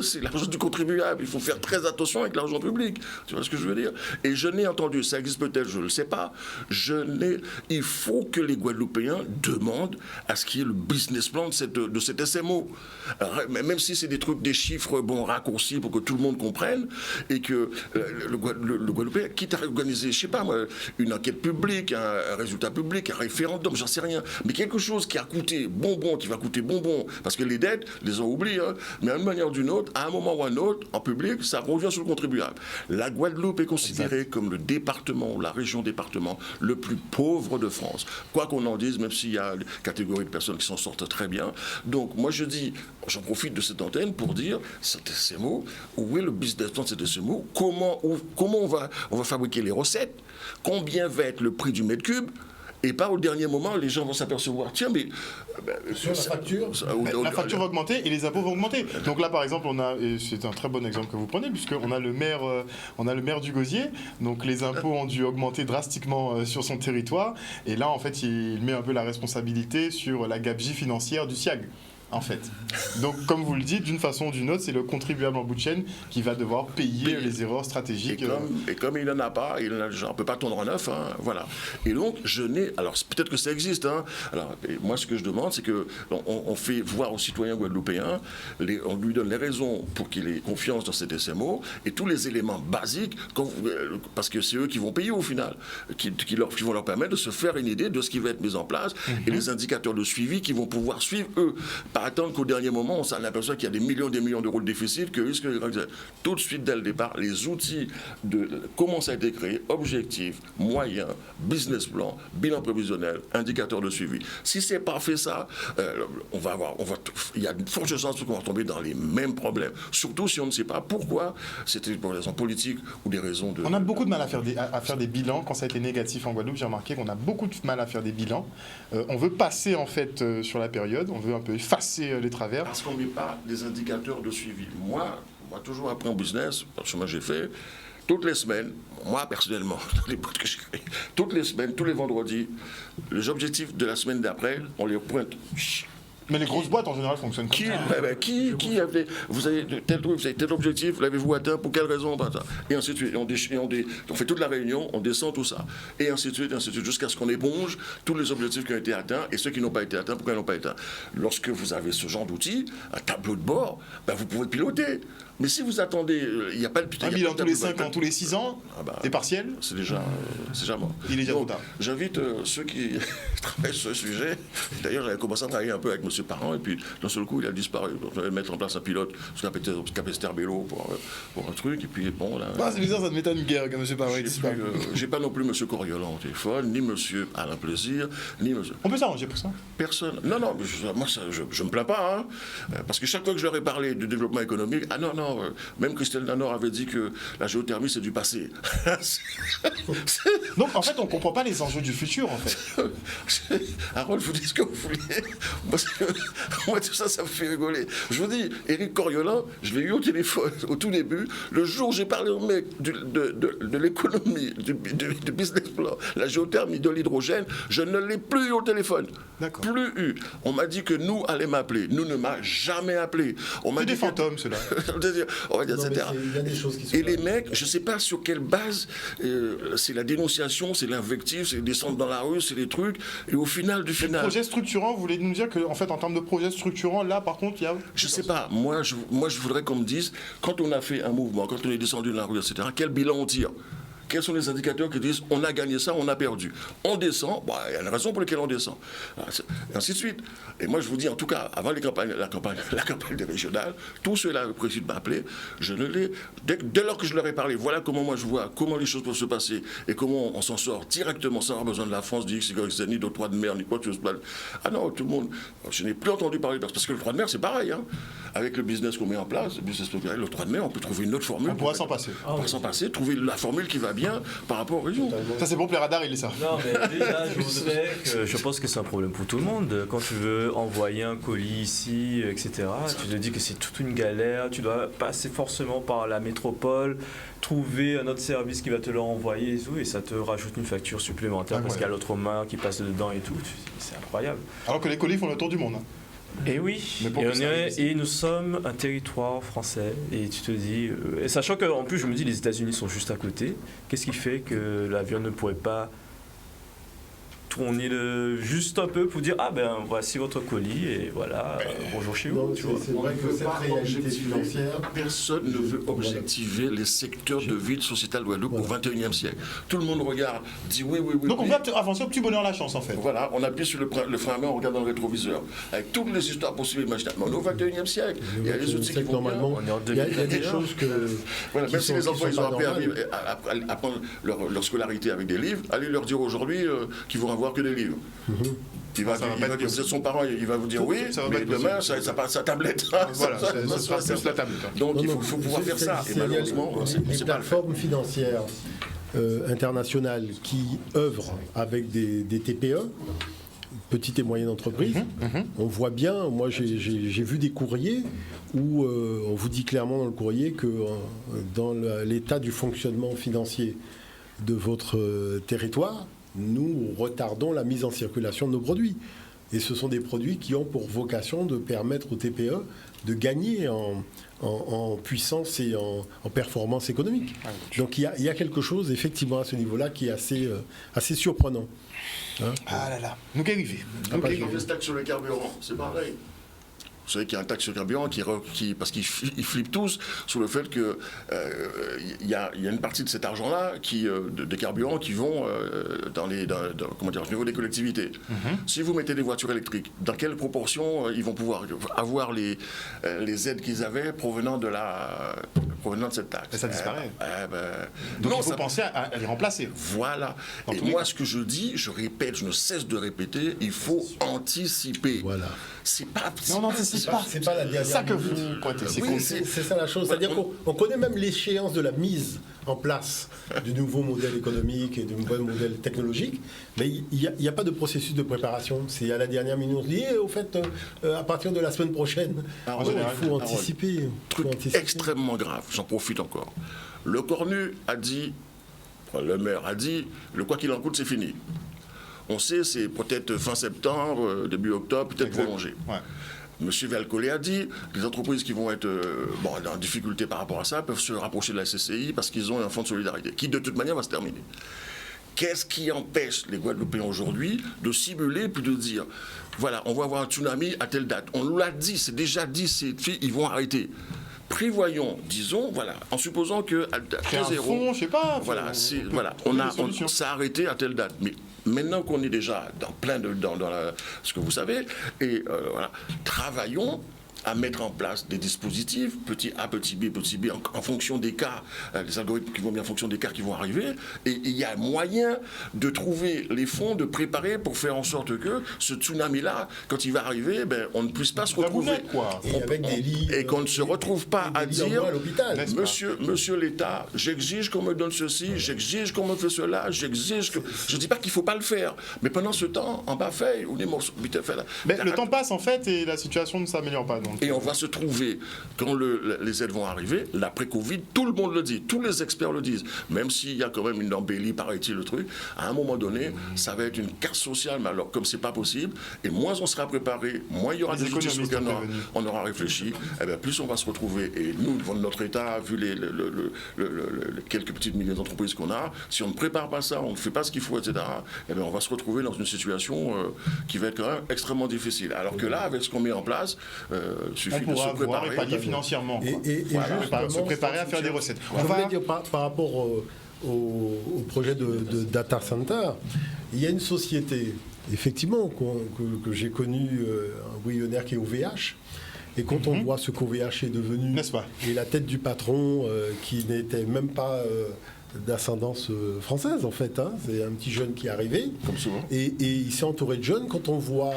C'est l'argent du contribuable. Il faut faire très attention avec l'argent public. Tu vois ce que je veux dire? Et je n'ai entendu, ça existe peut-être, je ne le sais pas, il faut que les Guadeloupéens demandent à ce qu'il y ait le business plan de cet SMO. Alors, même si c'est des trucs, des chiffres raccourcis pour que tout le monde comprenne, et que le Guadeloupéen, quitte à organiser, je sais pas moi, une enquête publique, un résultat public, un référendum, j'en sais rien, mais quelque chose qui a coûté bonbon, qui va coûter bonbon, parce que les dettes, les ont oubliées, hein, mais d'une manière ou d'une autre, à un moment ou à un autre, en public, ça revient sur le contribuable. La Guadeloupe est considérée comme le département, la région département, le plus pauvre de France. Quoi qu'on en dise, même s'il y a une catégorie de personnes qui s'en sortent très bien. Donc, moi je dis, j'en profite de cette antenne pour dire, c'était ces mots, où est le business plan de cette SMO, comment on va fabriquer les recettes, combien va être le prix du mètre cube, et pas au dernier moment, les gens vont s'apercevoir, tiens, mais... Sur la facture, La facture va augmenter et les impôts vont augmenter. Donc là, par exemple, et c'est un très bon exemple que vous prenez, puisqu'on a le maire du Gosier, donc les impôts ont dû augmenter drastiquement sur son territoire, et là, en fait, il met un peu la responsabilité sur la gabegie financière du SIAG. En fait. Donc, comme vous le dites, d'une façon ou d'une autre, c'est le contribuable en bout de chaîne qui va devoir payer les erreurs stratégiques. Et comme il n'en a pas, on ne peut pas tondre un œuf, hein, voilà. Et donc, alors peut-être que ça existe, hein. Alors, moi, ce que je demande, c'est qu'on fait voir aux citoyens guadeloupéens, on lui donne les raisons pour qu'il ait confiance dans cet SMO, et tous les éléments basiques, parce que c'est eux qui vont payer au final, qui vont leur permettre de se faire une idée de ce qui va être mis en place, et les indicateurs de suivi qui vont pouvoir suivre eux. Pas attendre qu'au dernier moment, on s'en aperçoit qu'il y a des millions d'euros de déficit, que tout de suite, dès le départ, les outils de comment ça a été créé, objectifs, moyens, business plan, bilan prévisionnel, indicateurs de suivi. Si c'est pas fait ça, il y a de fortes chances qu'on va tomber dans les mêmes problèmes. Surtout si on ne sait pas pourquoi, c'était pour des raisons politiques ou des raisons de... On a beaucoup de mal à faire des bilans. Quand ça a été négatif en Guadeloupe, j'ai remarqué qu'on a beaucoup de mal à faire des bilans. On veut passer en fait sur la période, on veut un peu effacer les travers. Parce qu'on ne met pas des indicateurs de suivi. Moi, toujours après en business, parce que moi j'ai fait, toutes les semaines, moi personnellement, dans les boîtes que j'ai créées, toutes les semaines, tous les vendredis, les objectifs de la semaine d'après, on les pointe. Mais les grosses boîtes en général fonctionnent comme ça. Qui avait, vous avez tel truc, vous avez tel objectif, l'avez-vous atteint, pour quelle raison, et ainsi de suite. On fait toute la réunion, on descend tout ça, et ainsi de suite, jusqu'à ce qu'on éponge tous les objectifs qui ont été atteints et ceux qui n'ont pas été atteints, pourquoi ils n'ont pas été atteints. Lorsque vous avez ce genre d'outils, un tableau de bord, vous pouvez piloter. Mais si vous attendez, il n'y a pas de... Un bilan tous les 5 ans, tous les 6 ans, des partiels. C'est déjà mort. Il est déjà trop tard. J'invite ceux qui travaillent sur ce sujet. D'ailleurs, j'avais commencé à travailler un peu avec M. Parent, et puis d'un seul coup, il a disparu. Donc, je vais mettre en place un pilote, ce Capester Bello pour un truc, et puis bon, là... c'est bizarre, ça te m'étonne une guerre que M. Parent disparaît. J'ai pas non plus M. Coriolan au téléphone, ni M. Alain Plaisir, ni M. On peut s'arranger pour ça. Personne. Non, moi, je me plains pas, hein, parce que chaque fois que je leur ai parlé du développement économique, même Christelle Nanor avait dit que la géothermie, c'est du passé. Donc, en fait, on ne comprend pas les enjeux du futur, en fait. Harold, vous dites ce que vous voulez. Parce que moi, tout ça, ça me fait rigoler. Je vous dis, Éric Coriolan, je l'ai eu au téléphone au tout début. Le jour où j'ai parlé au mec de l'économie, du business plan, la géothermie, de l'hydrogène, je ne l'ai plus eu au téléphone. D'accord. Plus eu. On m'a dit que nous allait m'appeler. Nous ne m'a jamais appelé. On m'a C'est dit des fantômes, ceux-là. on va dire, Non, mais etc. il y a des choses qui sont Et les là. mecs, je ne sais pas sur quelle base, c'est la dénonciation, c'est l'invective, c'est descendre dans la rue, c'est les trucs. Et au final du final. Projet structurant, vous voulez nous dire qu'en fait, en termes de projet structurant, là, par contre, il y a... Je sais pas, moi je voudrais qu'on me dise, quand on a fait un mouvement, quand on est descendu dans la rue, etc., quel bilan on tire? Quels sont les indicateurs qui disent on a gagné ça, on a perdu? On descend, il y a une raison pour laquelle on descend. Et ainsi de suite. Et moi je vous dis, en tout cas, avant la campagne des régionales, tous ceux-là précis de m'appeler, je ne les. Dès lors que je leur ai parlé, voilà comment moi je vois, comment les choses peuvent se passer et comment on s'en sort directement sans avoir besoin de la France, du X, Y, Z, ni d'octroi de mer, ni quoi que ce soit. Ah non, tout le monde. Je n'ai plus entendu parler parce que l'octroi de mer, c'est pareil. Hein. Avec le business qu'on met en place, le business local, l'octroi de mer, on peut trouver une autre formule. On pourra s'en passer. On pourra s'en passer, trouver la formule qui va bien par rapport aux régions. Ça, c'est bon pour les radars, il est ça. Non, mais déjà, je pense que c'est un problème pour tout le monde. Quand tu veux envoyer un colis ici, etc., tu te dis que c'est toute une galère. Tu dois passer forcément par la métropole, trouver un autre service qui va te le renvoyer et tout, et ça te rajoute une facture supplémentaire parce qu'il y a l'autre main qui passe dedans et tout. C'est incroyable. Alors que les colis font le tour du monde. Hein. Et oui, Mais pour que ça arrive, et nous sommes un territoire français, et tu te dis, et sachant qu'en plus je me dis les États-Unis sont juste à côté, qu'est-ce qui fait que l'avion ne pourrait pas tourner juste un peu pour dire ah ben voici votre colis et voilà, bonjour chez vous, Non, tu vois. c'est vrai que cette réalité financière. Personne ne veut objectiver les secteurs de vie sociétale de Guadeloupe au XXIe siècle. Tout le monde regarde, dit oui. Donc on va avancer au petit bonheur la chance, en fait. Voilà, on appuie sur le frein à main, on regarde dans le rétroviseur. Avec toutes les histoires possibles et imaginables. Mais on est au XXIe siècle. Il y a les outils qui vont bien. Normalement, On est en il y a des 2021. choses que. Voilà, même si les enfants ils ont appris normales. à prendre leur scolarité avec des livres, allez leur dire aujourd'hui qu'ils vont avoir que des livres. Il va dire, son parent, il va vous dire oui, ça va mais pas être demain, possible. ça passe sa tablette. Voilà, ça sera plus la tablette. Hein. Donc il Non, faut pouvoir faire ça. Et il y a malheureusement, les c'est pas le fait. plateformes financières internationales qui œuvrent avec des TPE, petites et moyennes entreprises. On voit bien, moi j'ai vu des courriers où on vous dit clairement dans le courrier que dans l'état du fonctionnement financier de votre territoire, nous retardons la mise en circulation de nos produits. Et ce sont des produits qui ont pour vocation de permettre aux TPE de gagner en puissance et en performance économique. Donc il y a quelque chose effectivement à ce niveau-là qui est assez surprenant. Hein. Ah là là, nous qu'est arrivé. Quand on fait ce taxe sur le carburant, c'est pareil. Vous savez qu'il y a un taxe sur le carburant parce qu'ils flippent tous sur le fait qu'il y a une partie de cet argent-là de carburant qui vont au niveau des collectivités. Si vous mettez des voitures électriques, dans quelle proportion ils vont pouvoir avoir les aides qu'ils avaient provenant de cette taxe? Et ça disparaît. Donc Donc il faut penser à les remplacer. Voilà. Dans Et tous les moi, cas. ce que je dis, je répète, je ne cesse de répéter, il faut anticiper. Voilà. C'est pas. Non, non, C'est pas la dernière C'est ça que minute. vous pointez. C'est Oui, con. C'est ça la chose. C'est-à-dire qu'on connaît même l'échéance de la mise en place du nouveau modèle économique et du nouveau modèle technologique, mais il n'y a pas de processus de préparation. C'est à la dernière minute. On se dit, au fait, à partir de la semaine prochaine, il faut anticiper. Truc extrêmement grave, j'en profite encore. Le Cornu a dit, le maire a dit, le quoi qu'il en coûte, c'est fini. On sait, c'est peut-être fin septembre, début octobre, peut-être Exact. prolongé. Ouais. Monsieur Valcollet a dit les entreprises qui vont être en difficulté par rapport à ça peuvent se rapprocher de la CCI parce qu'ils ont un fonds de solidarité qui, de toute manière, va se terminer. Qu'est-ce qui empêche les Guadeloupéens aujourd'hui de simuler puis de dire voilà, on va avoir un tsunami à telle date? On nous l'a dit, c'est déjà dit, ils vont arrêter. Prévoyons, disons, voilà, en supposant que à Créer un 0, fonds, je sais pas. voilà, trouver des solutions. ça a arrêté à telle date. Mais maintenant qu'on est déjà dans ce que vous savez, et voilà, travaillons à mettre en place des dispositifs, petit A, petit B, en fonction des cas, les algorithmes qui vont bien en fonction des cas qui vont arriver, et il y a moyen de trouver les fonds, de préparer pour faire en sorte que ce tsunami-là, quand il va arriver, ben, on ne puisse pas se retrouver. Et avec des lits, Et qu'on ne se retrouve pas à dire, à l'hôpital. monsieur l'État, j'exige qu'on me donne ceci, j'exige qu'on me fait cela, j'exige que... Je ne dis pas qu'il ne faut pas le faire, mais pendant ce temps, en bas fait, ou les morceaux, Mais le temps passe en fait et la situation ne s'améliore pas. Donc. Et on va se trouver, quand les aides vont arriver, l'après-Covid, tout le monde le dit, tous les experts le disent, même s'il y a quand même une embellie, paraît-il, le truc, à un moment donné, ça va être une casse sociale, mais alors comme c'est pas possible, et moins on sera préparé, moins il y aura des outils sur lesquels on aura réfléchi, et bien plus on va se retrouver. Et nous, devant notre État, vu les quelques petites milliers d'entreprises qu'on a, si on ne prépare pas ça, on ne fait pas ce qu'il faut, etc., et bien on va se retrouver dans une situation qui va être quand même extrêmement difficile. Alors que là, avec ce qu'on met en place, il suffit de se préparer. Et pallier financièrement. Et voilà, se préparer à faire des recettes. Je voulais dire par rapport au projet de data center, il y a une société, effectivement, que j'ai connue, un embryonnaire qui est OVH. Et quand on voit ce qu'OVH est devenu, n'est-ce pas, et la tête du patron qui n'était même pas d'ascendance française en fait, hein, c'est un petit jeune qui est arrivé, comme souvent. Et il s'est entouré de jeunes. Quand on voit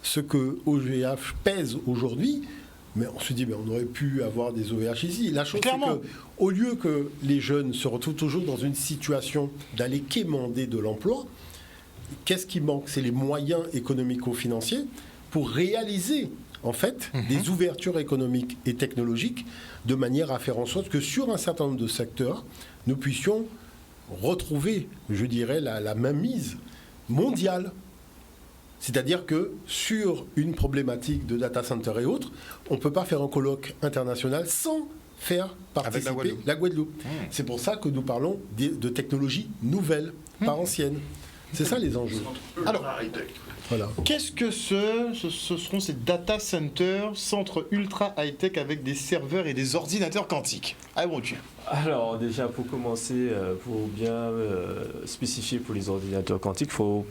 ce que OVH pèse aujourd'hui, mais on se dit, mais on aurait pu avoir des OVH ici. La chose, c'est qu'au lieu que les jeunes se retrouvent toujours dans une situation d'aller quémander de l'emploi, qu'est-ce qui manque? C'est les moyens économico-financiers pour réaliser en fait des ouvertures économiques et technologiques de manière à faire en sorte que sur un certain nombre de secteurs, nous puissions retrouver, je dirais, la mainmise mondiale. C'est-à-dire que sur une problématique de data center et autres, on ne peut pas faire un colloque international sans faire participer la Guadeloupe. C'est pour ça que nous parlons de technologies nouvelles, pas anciennes. C'est ça les enjeux. Alors, voilà. Qu'est-ce que ce seront ces data centers, centres ultra high-tech avec des serveurs et des ordinateurs quantiques? Ah bon, tiens. Alors déjà, pour commencer, pour bien spécifier pour les ordinateurs quantiques, il faut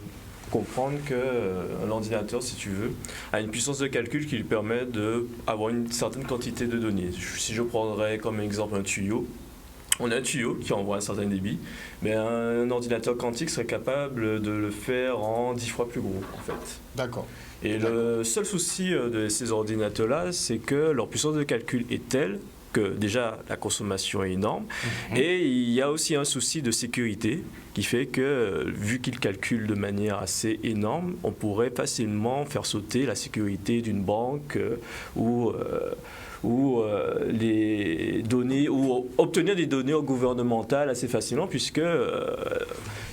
comprendre qu'un ordinateur, si tu veux, a une puissance de calcul qui lui permet d'avoir une certaine quantité de données. Si je prendrais comme exemple un tuyau, on a un tuyau qui envoie un certain débit, mais un ordinateur quantique serait capable de le faire en 10 fois plus gros, en fait. D'accord. Et le seul souci de ces ordinateurs-là, c'est que leur puissance de calcul est telle que déjà la consommation est énorme, et il y a aussi un souci de sécurité qui fait que, vu qu'ils calculent de manière assez énorme, on pourrait facilement faire sauter la sécurité d'une banque ou les données, ou obtenir des données gouvernementales assez facilement, puisque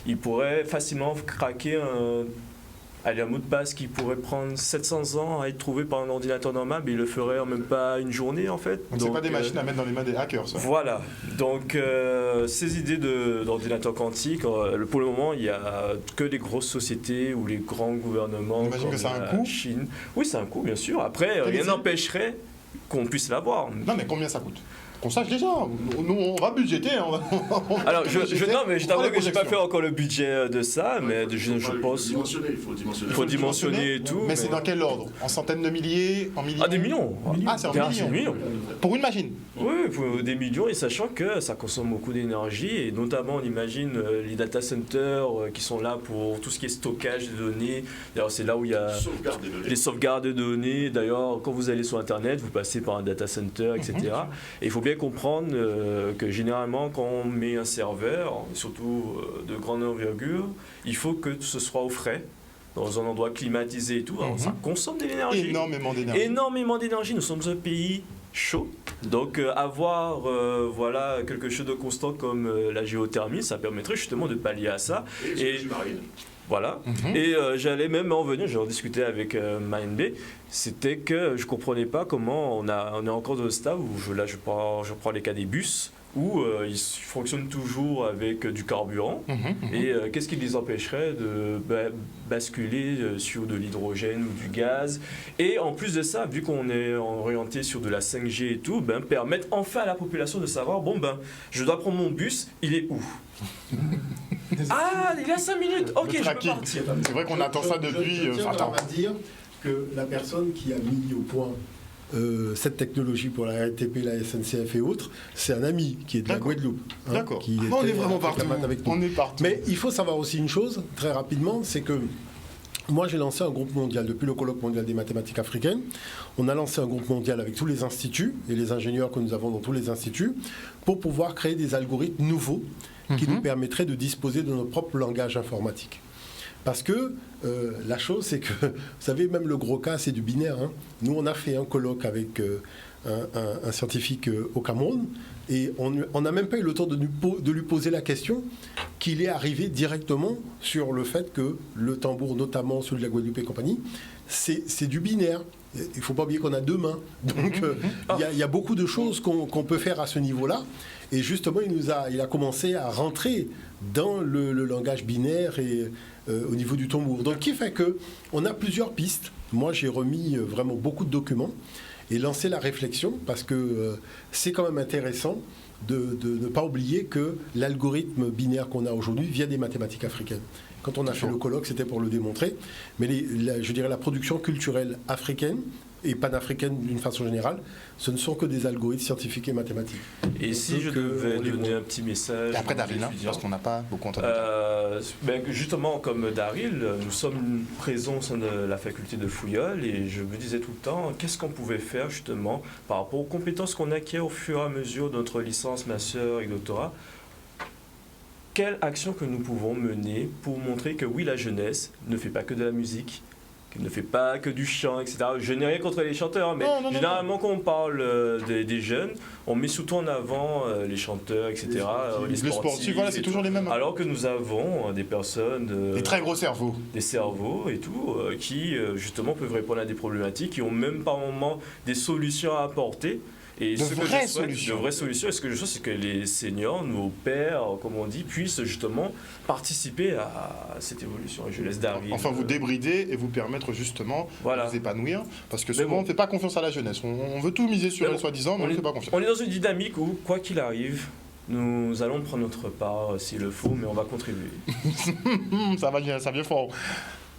ils pourraient facilement craquer un mot de passe qui pourrait prendre 700 ans à être trouvé par un ordinateur normal, mais il le ferait en même pas une journée en fait. Donc c'est pas des machines à mettre dans les mains des hackers, ça. Voilà. Donc ces idées d'ordinateurs quantiques, pour le moment, il n'y a que des grosses sociétés ou les grands gouvernements. J'imagine que ça a un coût. Chine. Oui, c'est un coût, bien sûr. Après, rien n'empêcherait qu'on puisse l'avoir. Non, mais combien ça coûte? Qu'on sache déjà. Nous, on va budgéter. Alors, je t'avoue que je n'ai pas fait encore le budget de ça, mais je pense. Il faut dimensionner et tout. Mais c'est dans quel ordre? En centaines de milliers? En millions? Ah, des millions. Ah, c'est en millions. Pour une machine? Oui, pour des millions, et sachant que ça consomme beaucoup d'énergie, et notamment, on imagine les data centers qui sont là pour tout ce qui est stockage de données. D'ailleurs, c'est là où il y a les sauvegardes de données. D'ailleurs, quand vous allez sur Internet, vous passez par un data center, etc. Et il faut bien comprendre que généralement, quand on met un serveur, surtout de grande envergure, il faut que ce soit au frais, dans un endroit climatisé et tout. Alors, ça consomme de l'énergie. Énormément d'énergie. Nous sommes un pays chaud. Donc, avoir quelque chose de constant comme la géothermie, ça permettrait justement de pallier à ça. Et voilà. Et j'allais même en venir, j'ai discuté avec MindB, c'était que je ne comprenais pas comment on est encore dans le stade où je prends les cas des bus, où ils fonctionnent toujours avec du carburant. Et qu'est-ce qui les empêcherait de basculer sur de l'hydrogène ou du gaz? Et en plus de ça, vu qu'on est orienté sur de la 5G et tout, permettre enfin à la population de savoir, je dois prendre mon bus, il est où? Ah, il y a 5 minutes. Ok, je peux partir. C'est vrai qu'on attend ça depuis. On va dire que la personne qui a mis au point cette technologie pour la RATP, la SNCF et autres, c'est un ami qui est de la Guadeloupe. D'accord. Qui On est était vraiment avec partout. la main avec nous. On est partout. Mais il faut savoir aussi une chose, très rapidement, c'est que moi, j'ai lancé un groupe mondial, depuis le colloque mondial des mathématiques africaines. On a lancé un groupe mondial avec tous les instituts et les ingénieurs que nous avons dans tous les instituts pour pouvoir créer des algorithmes nouveaux qui nous permettraient de disposer de notre propre langage informatique. Parce que la chose, c'est que, vous savez, même le gros cas, c'est du binaire. Hein. Nous, on a fait un colloque avec un scientifique au Cameroun et on n'a même pas eu le temps de lui poser la question qu'il est arrivé directement sur le fait que le tambour, notamment celui de la Guadeloupe et compagnie, c'est du binaire. Il ne faut pas oublier qu'on a deux mains. Donc, il y a beaucoup de choses qu'on peut faire à ce niveau-là. Et justement, il a commencé à rentrer dans le langage binaire et au niveau du tambour. Donc, qui fait qu'on a plusieurs pistes. Moi, j'ai remis vraiment beaucoup de documents et lancé la réflexion parce que c'est quand même intéressant de ne pas oublier que l'algorithme binaire qu'on a aujourd'hui vient des mathématiques africaines. Quand on a fait le colloque, c'était pour le démontrer. Mais je dirais la production culturelle africaine et panafricaine d'une façon générale, ce ne sont que des algorithmes scientifiques et mathématiques. Et si je devais donner un petit message... Et après Daryl, parce qu'on n'a pas beaucoup entendu. Justement, comme Daryl, nous sommes présents au sein de la faculté de Fouilleul et je me disais tout le temps, qu'est-ce qu'on pouvait faire justement par rapport aux compétences qu'on acquiert au fur et à mesure de notre licence, master et doctorat. Quelle action que nous pouvons mener pour montrer que oui, la jeunesse ne fait pas que de la musique, qu'elle ne fait pas que du chant, etc. Je n'ai rien contre les chanteurs, mais généralement quand on parle des jeunes, on met surtout en avant les chanteurs, etc. Les sportifs, voilà, c'est toujours les mêmes. Alors que nous avons des personnes... des très gros cerveaux. Des cerveaux et tout, qui justement peuvent répondre à des problématiques, qui ont même par moment des solutions à apporter. Et de vraies solutions. Et ce que je souhaite, c'est que les seniors, nos pères, comme on dit, puissent justement participer à cette évolution. Et je laisse Daryl. Enfin, vous débrider et vous permettre justement de vous épanouir. Parce que souvent, on ne fait pas confiance à la jeunesse. On veut tout miser sur elle, soi-disant, mais on ne fait pas confiance. On est dans une dynamique où, quoi qu'il arrive, nous allons prendre notre part s'il le faut, mais on va contribuer. Ça vient fort.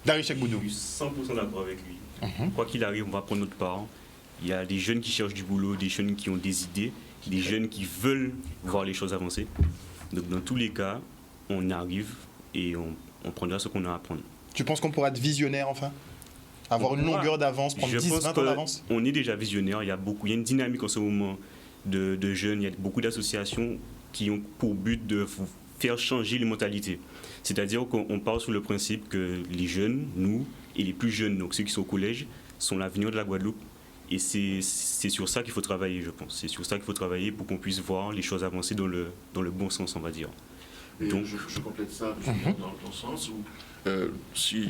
Daryl Chekboudou. Je suis 100% d'accord avec lui. Quoi qu'il arrive, on va prendre notre part. Il y a des jeunes qui cherchent du boulot, des jeunes qui ont des idées, des jeunes qui veulent voir les choses avancer. Donc dans tous les cas, on arrive et on prendra ce qu'on a à prendre. Tu penses qu'on pourra être visionnaire enfin ? Avoir une longueur d'avance, prendre 10-20 ans d'avance ? On est déjà visionnaire, il y a une dynamique en ce moment de jeunes, il y a beaucoup d'associations qui ont pour but de faire changer les mentalités. C'est-à-dire qu'on part sur le principe que les jeunes, nous, et les plus jeunes, donc ceux qui sont au collège, sont l'avenir de la Guadeloupe. Et c'est sur ça qu'il faut travailler, je pense. C'est sur ça qu'il faut travailler pour qu'on puisse voir les choses avancer dans le bon sens, on va dire. Et donc, je complète ça dans le sens où si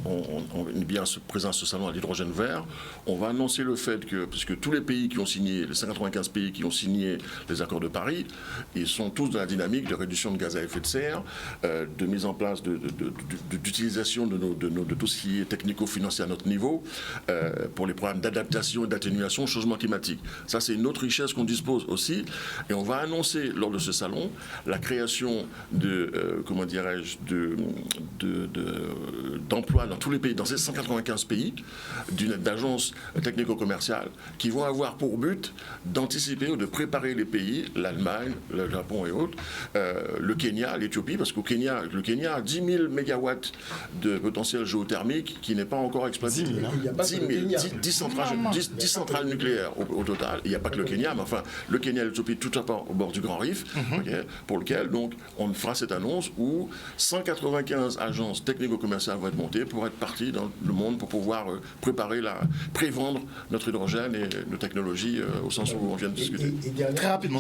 on est bien présent à ce salon à l'hydrogène vert, on va annoncer le fait que, puisque tous les pays qui ont signé, les 195 pays qui ont signé les accords de Paris, ils sont tous dans la dynamique de réduction de gaz à effet de serre, de mise en place d'utilisation de tout ce qui est technico-financier à notre niveau, pour les programmes d'adaptation et d'atténuation au changement climatique. Ça, c'est une autre richesse qu'on dispose aussi. Et on va annoncer lors de ce salon la création d'emplois dans tous les pays, dans ces 195 pays, d'agences technico-commerciales qui vont avoir pour but d'anticiper ou de préparer les pays, l'Allemagne, le Japon et autres, le Kenya, l'Éthiopie, parce le Kenya a 10 000 mégawatts de potentiel géothermique qui n'est pas encore exploité. 10 centrales nucléaires au total. Il n'y a pas que le Kenya, mais enfin, le Kenya et l'Éthiopie tout à fait au bord du Grand Rift, pour lequel donc on fera cette annonce où 195 agences technico-commerciales vont être montées pour être parties dans le monde pour pouvoir prévendre notre hydrogène et nos technologies au sens où on vient de discuter. Très rapidement.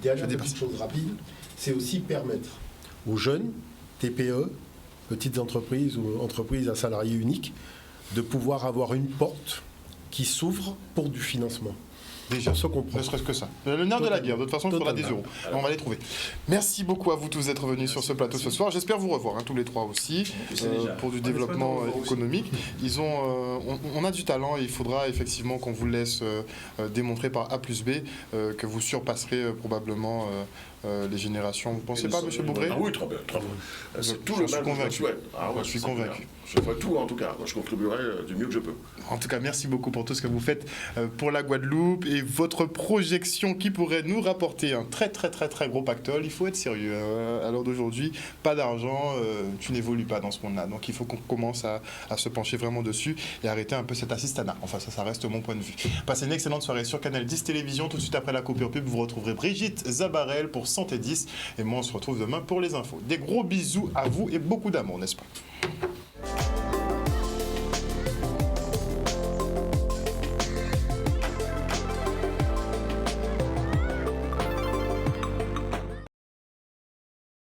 Dernière petite chose rapide, c'est aussi permettre aux jeunes, TPE, petites entreprises ou entreprises à salariés uniques, de pouvoir avoir une porte qui s'ouvre pour du financement. Déjà, ne serait-ce que ça. Le nerf de la guerre, de toute façon, il faudra des euros. On va les trouver. Merci beaucoup à vous tous d'être venus sur ce plateau ce soir. J'espère vous revoir, tous les trois aussi, pour du développement économique. On a du talent et il faudra effectivement qu'on vous laisse démontrer par A plus B que vous surpasserez probablement les générations. Vous ne pensez pas, M. Bougré? Ah oui, très bien, très bien. C'est tout Je le suis mal que je convaincu. souhaite. Ah ouais, Je suis c'est convaincu. clair. Je ferai tout en tout cas. Moi, je contribuerai du mieux que je peux. En tout cas, merci beaucoup pour tout ce que vous faites pour la Guadeloupe et votre projection qui pourrait nous rapporter un très gros pactole. Il faut être sérieux. À l'heure d'aujourd'hui, pas d'argent, tu n'évolues pas dans ce monde-là. Donc il faut qu'on commence à se pencher vraiment dessus et arrêter un peu cet assistanat. Enfin, ça reste mon point de vue. Passez une excellente soirée sur Canal 10 Télévision. Tout de suite après la coupure pub, vous retrouverez Brigitte Zabarel pour Santé 10. Et moi, on se retrouve demain pour les infos. Des gros bisous à vous et beaucoup d'amour, n'est-ce pas?